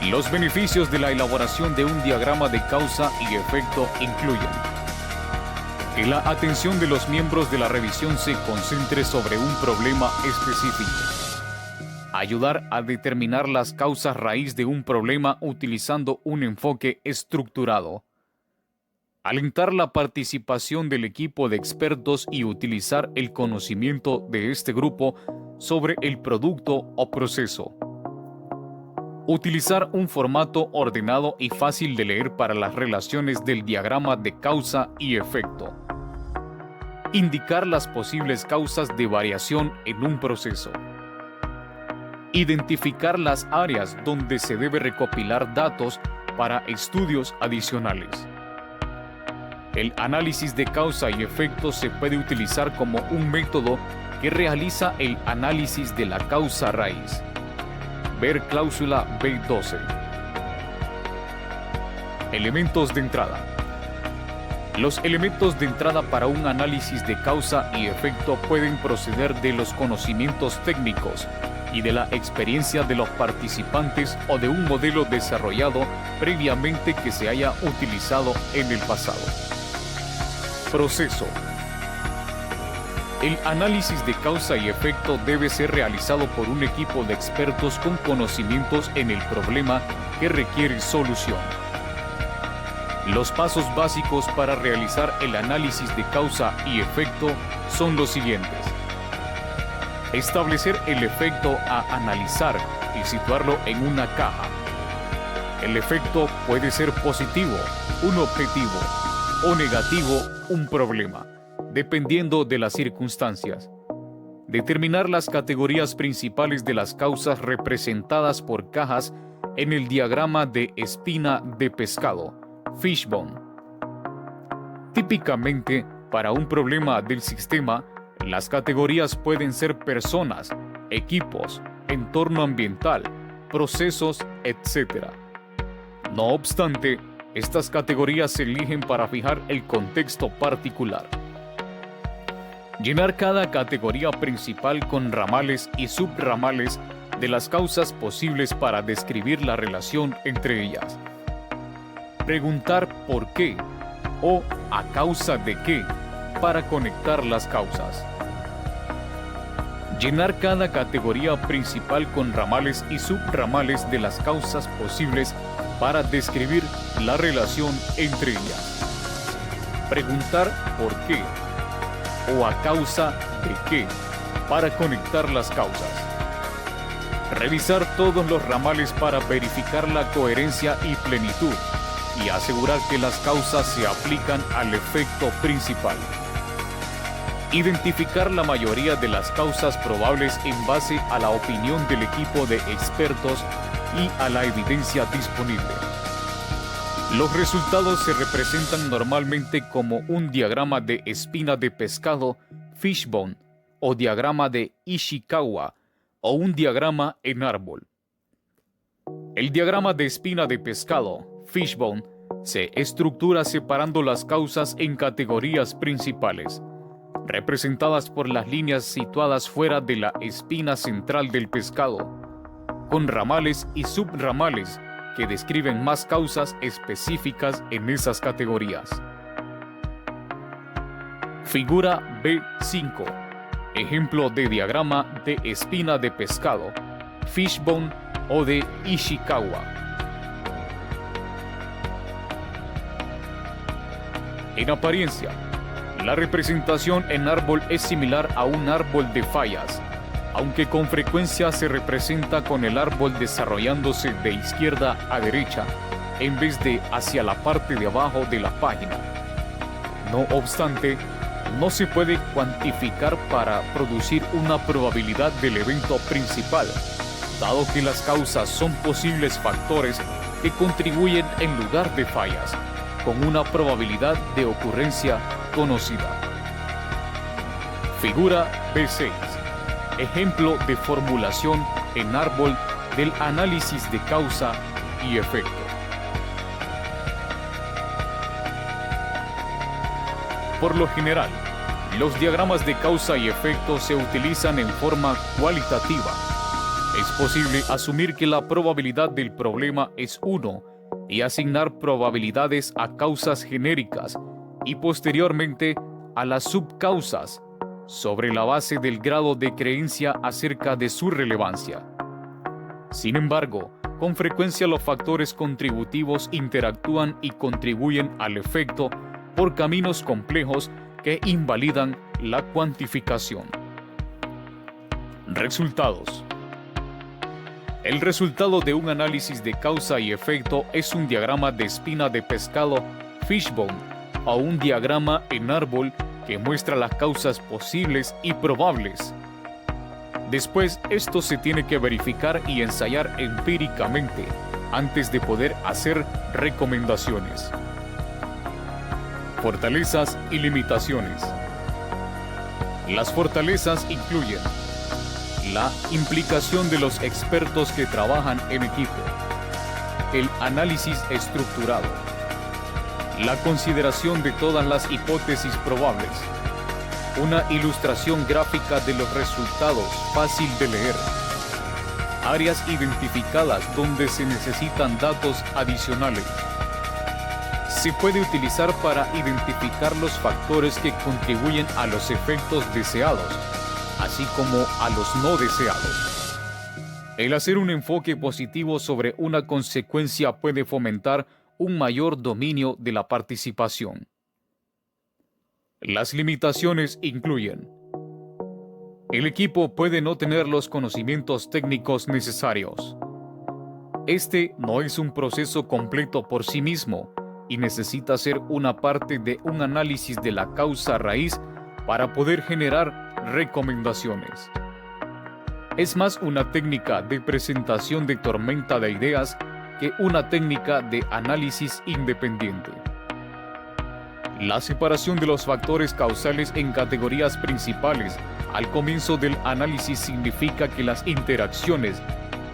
Los beneficios de la elaboración de un diagrama de causa y efecto incluyen Que la atención de los miembros de la revisión se concentre sobre un problema específico. Ayudar a determinar las causas raíz de un problema utilizando un enfoque estructurado. Alentar la participación del equipo de expertos y utilizar el conocimiento de este grupo sobre el producto o proceso. Utilizar un formato ordenado y fácil de leer para las relaciones del diagrama de causa y efecto. Indicar las posibles causas de variación en un proceso. Identificar las áreas donde se debe recopilar datos para estudios adicionales. El análisis de causa y efecto se puede utilizar como un método que realiza el análisis de la causa raíz. Ver cláusula B12. Elementos de entrada. Los elementos de entrada para un análisis de causa y efecto pueden proceder de los conocimientos técnicos y de la experiencia de los participantes o de un modelo desarrollado previamente que se haya utilizado en el pasado. Proceso. El análisis de causa y efecto debe ser realizado por un equipo de expertos con conocimientos en el problema que requiere solución. Los pasos básicos para realizar el análisis de causa y efecto son los siguientes. Establecer el efecto a analizar y situarlo en una caja. El efecto puede ser positivo, un objetivo, o negativo, un problema, dependiendo de las circunstancias. Determinar las categorías principales de las causas representadas por cajas en el diagrama de espina de pescado, Fishbone. Típicamente, para un problema del sistema, las categorías pueden ser personas, equipos, entorno ambiental, procesos, etc. No obstante, estas categorías se eligen para fijar el contexto particular. Llenar cada categoría principal con ramales y subramales de las causas posibles para describir la relación entre ellas. Preguntar por qué o a causa de qué para conectar las causas. Llenar cada categoría principal con ramales y subramales de las causas posibles para describir la relación entre ellas. Preguntar por qué o a causa de qué para conectar las causas. Revisar todos los ramales para verificar la coherencia y plenitud y asegurar que las causas se aplican al efecto principal. Identificar la mayoría de las causas probables en base a la opinión del equipo de expertos y a la evidencia disponible. Los resultados se representan normalmente como un diagrama de espina de pescado, Fishbone, o diagrama de Ishikawa, o un diagrama en árbol. El diagrama de espina de pescado, Fishbone, se estructura separando las causas en categorías principales, representadas por las líneas situadas fuera de la espina central del pescado, con ramales y subramales que describen más causas específicas en esas categorías. Figura B5. Ejemplo de diagrama de espina de pescado, Fishbone o de Ishikawa. En apariencia, la representación en árbol es similar a un árbol de fallas, aunque con frecuencia se representa con el árbol desarrollándose de izquierda a derecha, en vez de hacia la parte de abajo de la página. No obstante, no se puede cuantificar para producir una probabilidad del evento principal, dado que las causas son posibles factores que contribuyen en lugar de fallas, con una probabilidad de ocurrencia conocida. Figura B6. Ejemplo de formulación en árbol del análisis de causa y efecto. Por lo general, los diagramas de causa y efecto se utilizan en forma cualitativa. Es posible asumir que la probabilidad del problema es 1 y asignar probabilidades a causas genéricas y posteriormente a las subcausas, sobre la base del grado de creencia acerca de su relevancia. Sin embargo, con frecuencia los factores contributivos interactúan y contribuyen al efecto por caminos complejos que invalidan la cuantificación. Resultados. El resultado de un análisis de causa y efecto es un diagrama de espina de pescado, fishbone, o un diagrama en árbol que muestra las causas posibles y probables. Después, esto se tiene que verificar y ensayar empíricamente antes de poder hacer recomendaciones. Fortalezas y limitaciones. Las fortalezas incluyen la implicación de los expertos que trabajan en equipo, el análisis estructurado, la consideración de todas las hipótesis probables, una ilustración gráfica de los resultados fácil de leer, áreas identificadas donde se necesitan datos adicionales. Se puede utilizar para identificar los factores que contribuyen a los efectos deseados, así como a los no deseados. El hacer un enfoque positivo sobre una consecuencia puede fomentar un mayor dominio de la participación. Las limitaciones incluyen: el equipo puede no tener los conocimientos técnicos necesarios. Este no es un proceso completo por sí mismo y necesita ser una parte de un análisis de la causa raíz para poder generar recomendaciones. Es más una técnica de presentación de tormenta de ideas que una técnica de análisis independiente. La separación de los factores causales en categorías principales al comienzo del análisis significa que las interacciones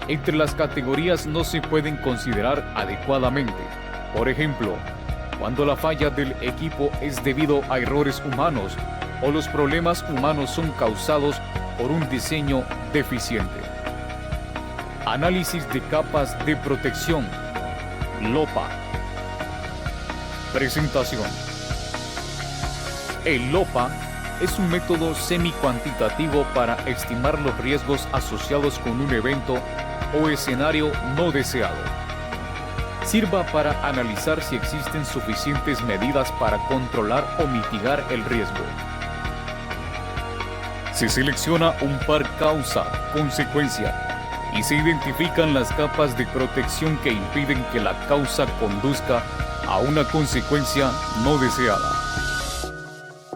entre las categorías no se pueden considerar adecuadamente. Por ejemplo, cuando la falla del equipo es debido a errores humanos o los problemas humanos son causados por un diseño deficiente. Análisis de capas de protección, LOPA. Presentación. El LOPA es un método semi-cuantitativo para estimar los riesgos asociados con un evento o escenario no deseado. Sirva para analizar si existen suficientes medidas para controlar o mitigar el riesgo. Se selecciona un par causa-consecuencia y se identifican las capas de protección que impiden que la causa conduzca a una consecuencia no deseada.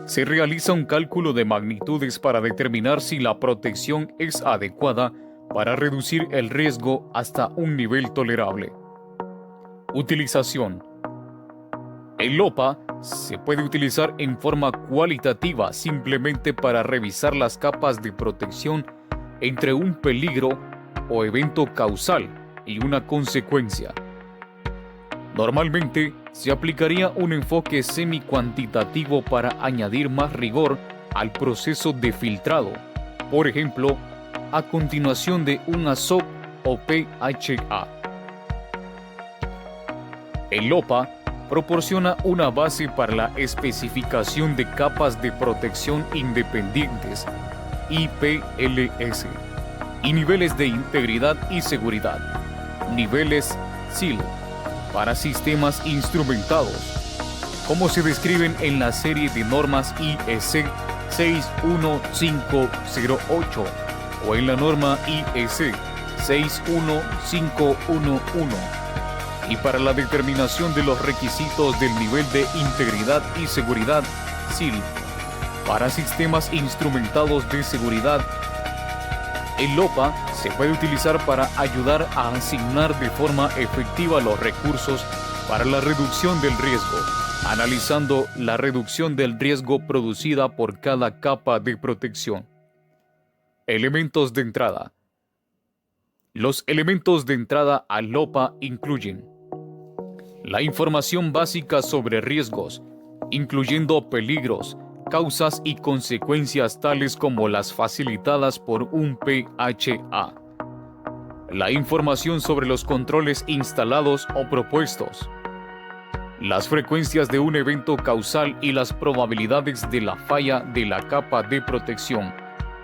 Se realiza un cálculo de magnitudes para determinar si la protección es adecuada para reducir el riesgo hasta un nivel tolerable. Utilización. El LOPA se puede utilizar en forma cualitativa simplemente para revisar las capas de protección entre un peligro o evento causal y una consecuencia. Normalmente se aplicaría un enfoque semi-cuantitativo para añadir más rigor al proceso de filtrado, por ejemplo, a continuación de un ASOP o PHA. El LOPA proporciona una base para la especificación de capas de protección independientes, IPLS, y niveles de integridad y seguridad, niveles SIL, para sistemas instrumentados, como se describen en la serie de normas IEC 61508 o en la norma IEC 61511, y para la determinación de los requisitos del nivel de integridad y seguridad SIL para sistemas instrumentados de seguridad. El LOPA se puede utilizar para ayudar a asignar de forma efectiva los recursos para la reducción del riesgo, analizando la reducción del riesgo producida por cada capa de protección. Elementos de entrada. Los elementos de entrada al LOPA incluyen la información básica sobre riesgos, incluyendo peligros, causas y consecuencias tales como las facilitadas por un PHA. La información sobre los controles instalados o propuestos. las frecuencias de un evento causal y las probabilidades de la falla de la capa de protección,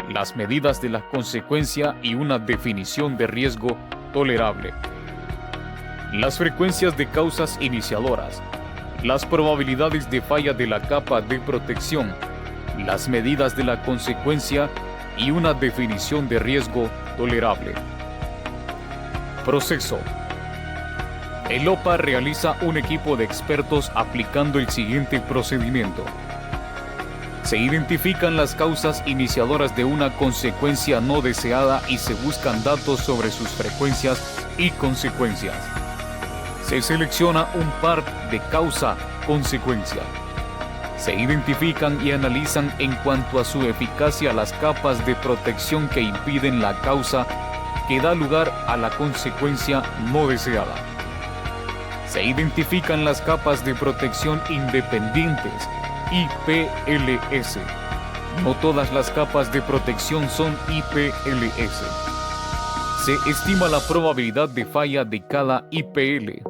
las medidas de la consecuencia y una definición de riesgo tolerable. Las frecuencias de causas iniciadoras, las probabilidades de falla de la capa de protección, las medidas de la consecuencia y una definición de riesgo tolerable. Proceso. El OPA realiza un equipo de expertos aplicando el siguiente procedimiento. Se identifican las causas iniciadoras de una consecuencia no deseada y se buscan datos sobre sus frecuencias y consecuencias. Se selecciona un par de causa-consecuencia. Se identifican y analizan en cuanto a su eficacia las capas de protección que impiden la causa que da lugar a la consecuencia no deseada. Se identifican las capas de protección independientes, IPLS. No todas las capas de protección son IPLS. Se estima la probabilidad de falla de cada IPL.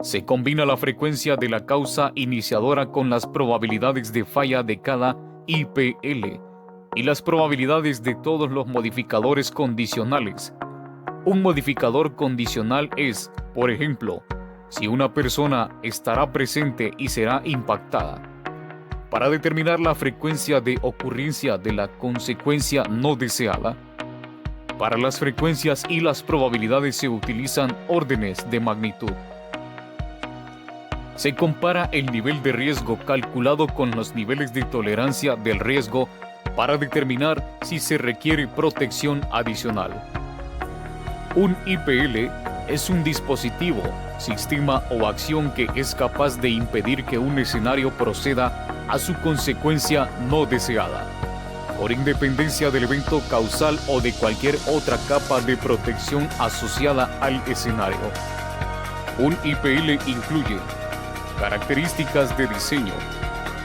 Se combina la frecuencia de la causa iniciadora con las probabilidades de falla de cada IPL y las probabilidades de todos los modificadores condicionales. Un modificador condicional es, por ejemplo, si una persona estará presente y será impactada. Para determinar la frecuencia de ocurrencia de la consecuencia no deseada, para las frecuencias y las probabilidades se utilizan órdenes de magnitud. Se compara el nivel de riesgo calculado con los niveles de tolerancia del riesgo para determinar si se requiere protección adicional. Un IPL es un dispositivo, sistema o acción que es capaz de impedir que un escenario proceda a su consecuencia no deseada, por independencia del evento causal o de cualquier otra capa de protección asociada al escenario. Un IPL incluye características de diseño,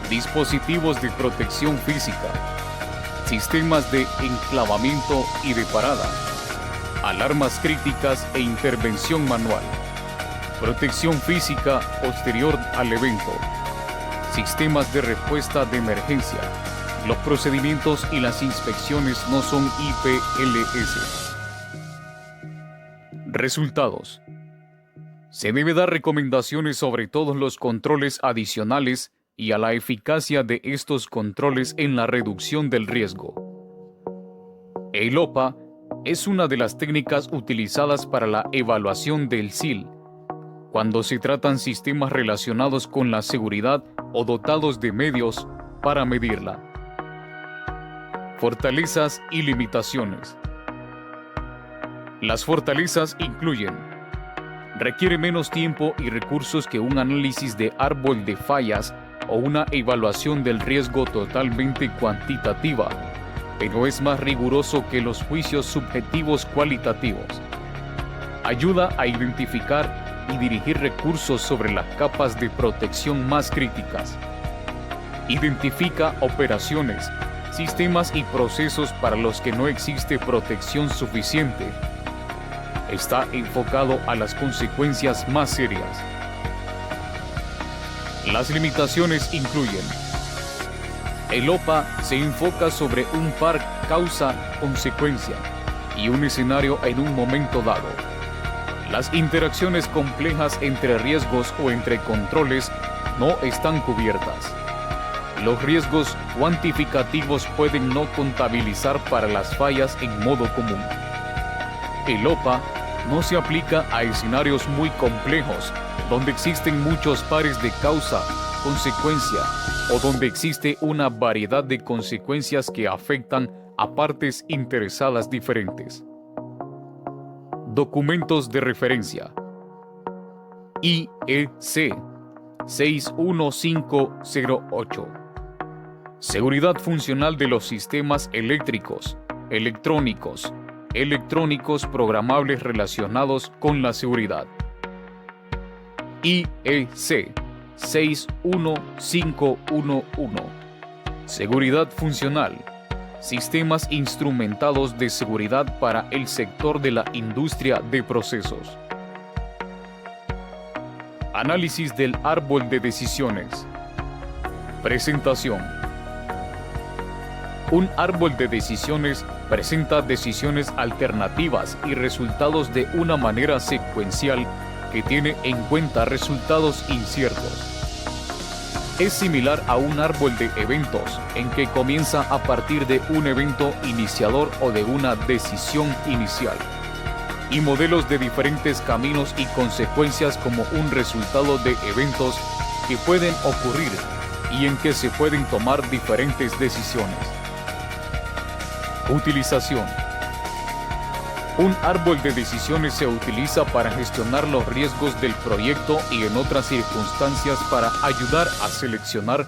dispositivos de protección física, sistemas de enclavamiento y de parada, alarmas críticas e intervención manual, protección física posterior al evento, sistemas de respuesta de emergencia. Los procedimientos y las inspecciones no son IPLS. Resultados. Se debe dar recomendaciones sobre todos los controles adicionales y a la eficacia de estos controles en la reducción del riesgo. El OPA es una de las técnicas utilizadas para la evaluación del SIL, cuando se tratan sistemas relacionados con la seguridad o dotados de medios para medirla. Fortalezas y limitaciones. Las fortalezas incluyen: requiere menos tiempo y recursos que un análisis de árbol de fallas o una evaluación del riesgo totalmente cuantitativa, pero es más riguroso que los juicios subjetivos cualitativos. Ayuda a identificar y dirigir recursos sobre las capas de protección más críticas. Identifica operaciones, sistemas y procesos para los que no existe protección suficiente. Está enfocado a las consecuencias más serias. Las limitaciones incluyen: el OPA se enfoca sobre un par causa-consecuencia y un escenario en un momento dado. Las interacciones complejas entre riesgos o entre controles no están cubiertas. Los riesgos cuantificativos pueden no contabilizar para las fallas en modo común. El OPA no se aplica a escenarios muy complejos, donde existen muchos pares de causa-consecuencia o donde existe una variedad de consecuencias que afectan a partes interesadas diferentes. Documentos de referencia. IEC 61508. Seguridad funcional de los sistemas eléctricos, electrónicos programables relacionados con la seguridad. IEC 61511. Seguridad funcional. Sistemas instrumentados de seguridad para el sector de la industria de procesos. Análisis del árbol de decisiones. Presentación. Un árbol de decisiones presenta decisiones alternativas y resultados de una manera secuencial que tiene en cuenta resultados inciertos. Es similar a un árbol de eventos en que comienza a partir de un evento iniciador o de una decisión inicial, y modelos de diferentes caminos y consecuencias como un resultado de eventos que pueden ocurrir y en que se pueden tomar diferentes decisiones. Utilización. Un árbol de decisiones se utiliza para gestionar los riesgos del proyecto y en otras circunstancias para ayudar a seleccionar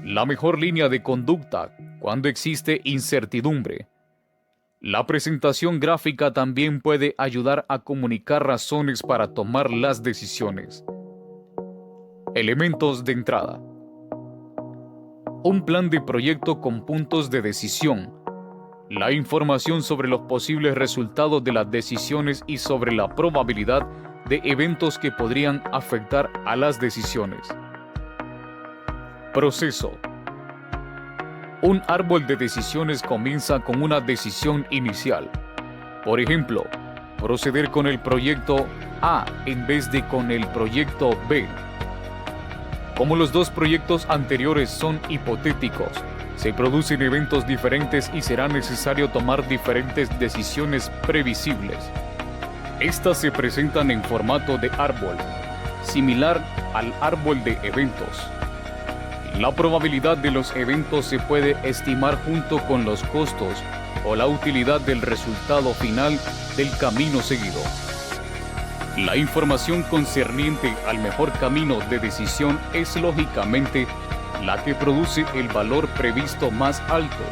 la mejor línea de conducta cuando existe incertidumbre. La presentación gráfica también puede ayudar a comunicar razones para tomar las decisiones. Elementos de entrada. Un plan de proyecto con puntos de decisión. La información sobre los posibles resultados de las decisiones y sobre la probabilidad de eventos que podrían afectar a las decisiones. Proceso. Un árbol de decisiones comienza con una decisión inicial. Por ejemplo, proceder con el proyecto A en vez de con el proyecto B. Como los dos proyectos anteriores son hipotéticos, se producen eventos diferentes y será necesario tomar diferentes decisiones previsibles. Estas se presentan en formato de árbol, similar al árbol de eventos. La probabilidad de los eventos se puede estimar junto con los costos o la utilidad del resultado final del camino seguido. La información concerniente al mejor camino de decisión es lógicamente la que produce el valor previsto más alto,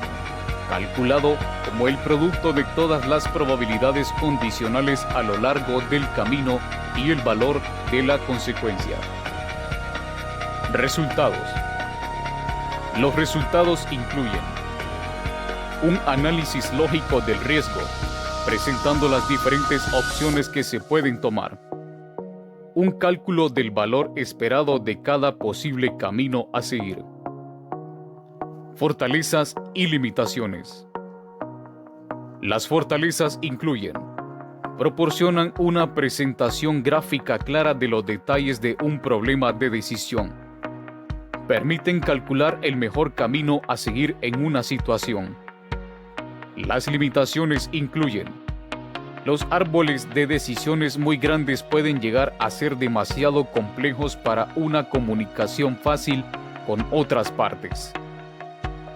calculado como el producto de todas las probabilidades condicionales a lo largo del camino y el valor de la consecuencia. Resultados. Los resultados incluyen un análisis lógico del riesgo, presentando las diferentes opciones que se pueden tomar. Un cálculo del valor esperado de cada posible camino a seguir. Fortalezas y limitaciones. Las fortalezas incluyen: proporcionan una presentación gráfica clara de los detalles de un problema de decisión. Permiten calcular el mejor camino a seguir en una situación. Las limitaciones incluyen: los árboles de decisiones muy grandes pueden llegar a ser demasiado complejos para una comunicación fácil con otras partes.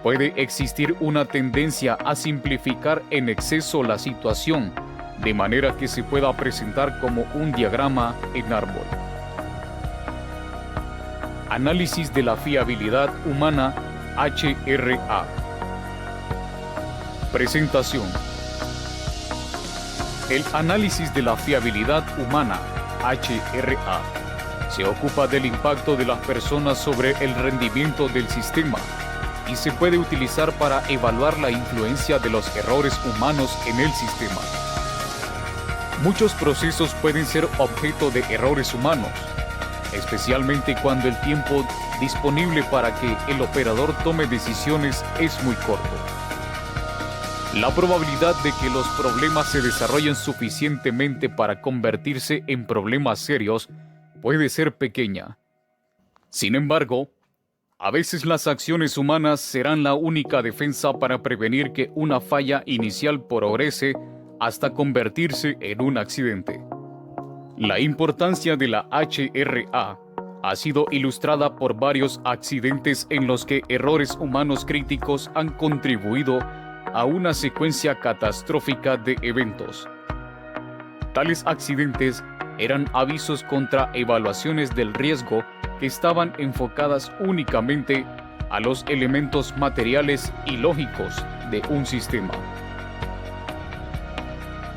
Puede existir una tendencia a simplificar en exceso la situación, de manera que se pueda presentar como un diagrama en árbol. Análisis de la fiabilidad humana, HRA. Presentación. El análisis de la fiabilidad humana, HRA, se ocupa del impacto de las personas sobre el rendimiento del sistema y se puede utilizar para evaluar la influencia de los errores humanos en el sistema. Muchos procesos pueden ser objeto de errores humanos, especialmente cuando el tiempo disponible para que el operador tome decisiones es muy corto. La probabilidad de que los problemas se desarrollen suficientemente para convertirse en problemas serios puede ser pequeña. Sin embargo, a veces las acciones humanas serán la única defensa para prevenir que una falla inicial progrese hasta convertirse en un accidente. La importancia de la HRA ha sido ilustrada por varios accidentes en los que errores humanos críticos han contribuido a una secuencia catastrófica de eventos. Tales accidentes eran avisos contra evaluaciones del riesgo que estaban enfocadas únicamente a los elementos materiales y lógicos de un sistema.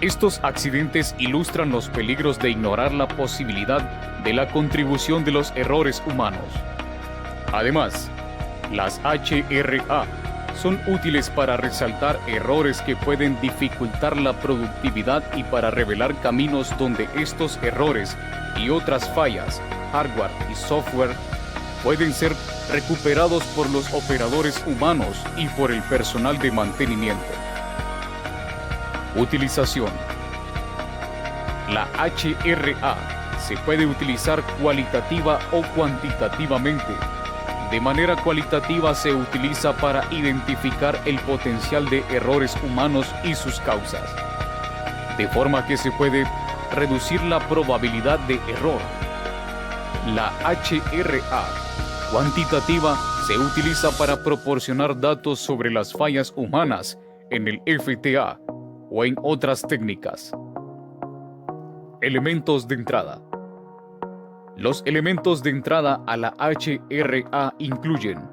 Estos accidentes ilustran los peligros de ignorar la posibilidad de la contribución de los errores humanos. Además, las HRA son útiles para resaltar errores que pueden dificultar la productividad y para revelar caminos donde estos errores y otras fallas, hardware y software, pueden ser recuperados por los operadores humanos y por el personal de mantenimiento. Utilización. La HRA se puede utilizar cualitativa o cuantitativamente. De manera cualitativa se utiliza para identificar el potencial de errores humanos y sus causas, de forma que se puede reducir la probabilidad de error. La HRA cuantitativa se utiliza para proporcionar datos sobre las fallas humanas en el FTA o en otras técnicas. Elementos de entrada. Los elementos de entrada a la HRA incluyen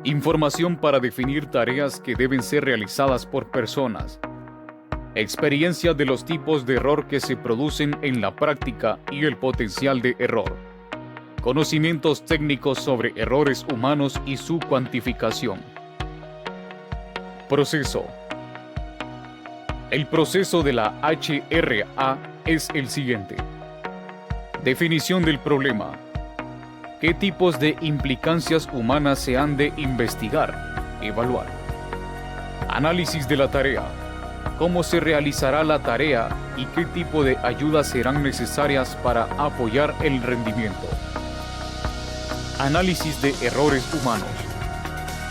información para definir tareas que deben ser realizadas por personas, experiencia de los tipos de error que se producen en la práctica y el potencial de error, conocimientos técnicos sobre errores humanos y su cuantificación. Proceso. El proceso de la HRA es el siguiente. Definición del problema. ¿Qué tipos de implicancias humanas se han de investigar, evaluar? Análisis de la tarea. ¿Cómo se realizará la tarea y qué tipo de ayudas serán necesarias para apoyar el rendimiento? Análisis de errores humanos.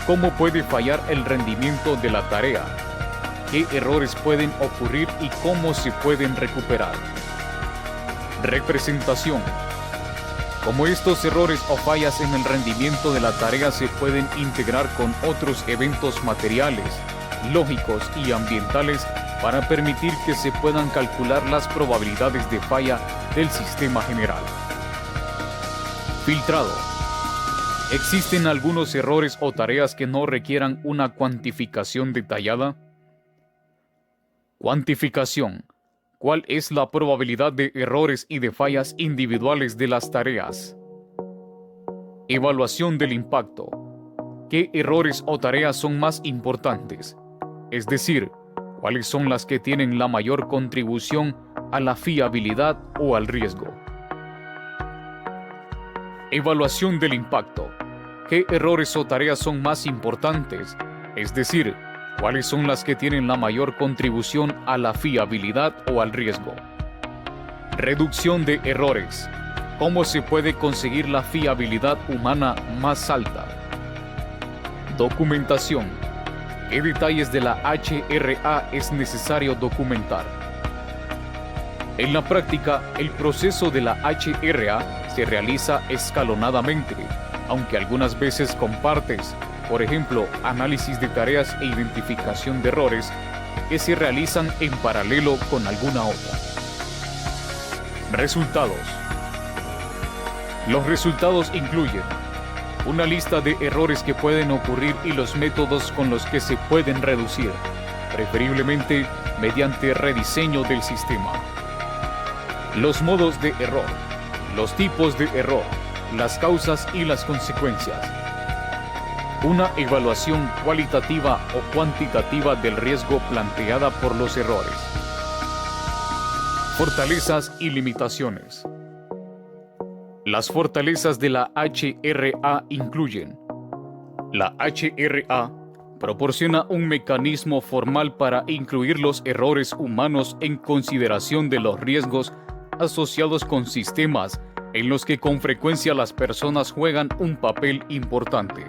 ¿Cómo puede fallar el rendimiento de la tarea? ¿Qué errores pueden ocurrir y cómo se pueden recuperar? Representación. Cómo estos errores o fallas en el rendimiento de la tarea se pueden integrar con otros eventos materiales, lógicos y ambientales para permitir que se puedan calcular las probabilidades de falla del sistema general. Filtrado. ¿Existen algunos errores o tareas que no requieran una cuantificación detallada? Cuantificación. ¿Cuál es la probabilidad de errores y de fallas individuales de las tareas? Evaluación del impacto. ¿Qué errores o tareas son más importantes? Es decir, ¿cuáles son las que tienen la mayor contribución a la fiabilidad o al riesgo? Evaluación del impacto. ¿Qué errores o tareas son más importantes? Es decir, ¿cuáles son las que tienen la mayor contribución a la fiabilidad o al riesgo? Reducción de errores. ¿Cómo se puede conseguir la fiabilidad humana más alta? Documentación. ¿Qué detalles de la HRA es necesario documentar? En la práctica, el proceso de la HRA se realiza escalonadamente, aunque algunas veces con partes, por ejemplo, análisis de tareas e identificación de errores, que se realizan en paralelo con alguna otra. Resultados. Los resultados incluyen una lista de errores que pueden ocurrir y los métodos con los que se pueden reducir, preferiblemente mediante rediseño del sistema. Los modos de error, los tipos de error, las causas y las consecuencias. Una evaluación cualitativa o cuantitativa del riesgo planteada por los errores. Fortalezas y limitaciones. Las fortalezas de la HRA incluyen: la HRA proporciona un mecanismo formal para incluir los errores humanos en consideración de los riesgos asociados con sistemas en los que con frecuencia las personas juegan un papel importante.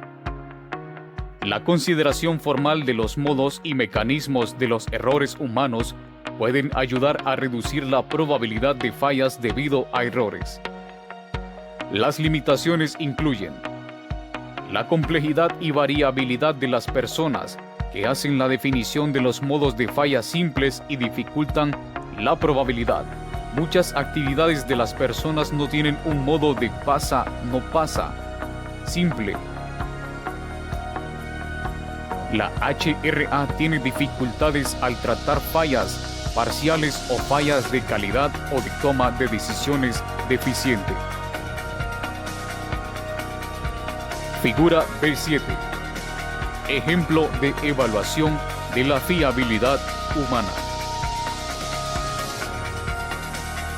La consideración formal de los modos y mecanismos de los errores humanos pueden ayudar a reducir la probabilidad de fallas debido a errores. Las limitaciones incluyen la complejidad y variabilidad de las personas, que hacen la definición de los modos de falla simples y dificultan la probabilidad. Muchas actividades de las personas no tienen un modo de pasa, no pasa, simple. La HRA tiene dificultades al tratar fallas parciales o fallas de calidad o de toma de decisiones deficiente. Figura B7. Ejemplo de evaluación de la fiabilidad humana.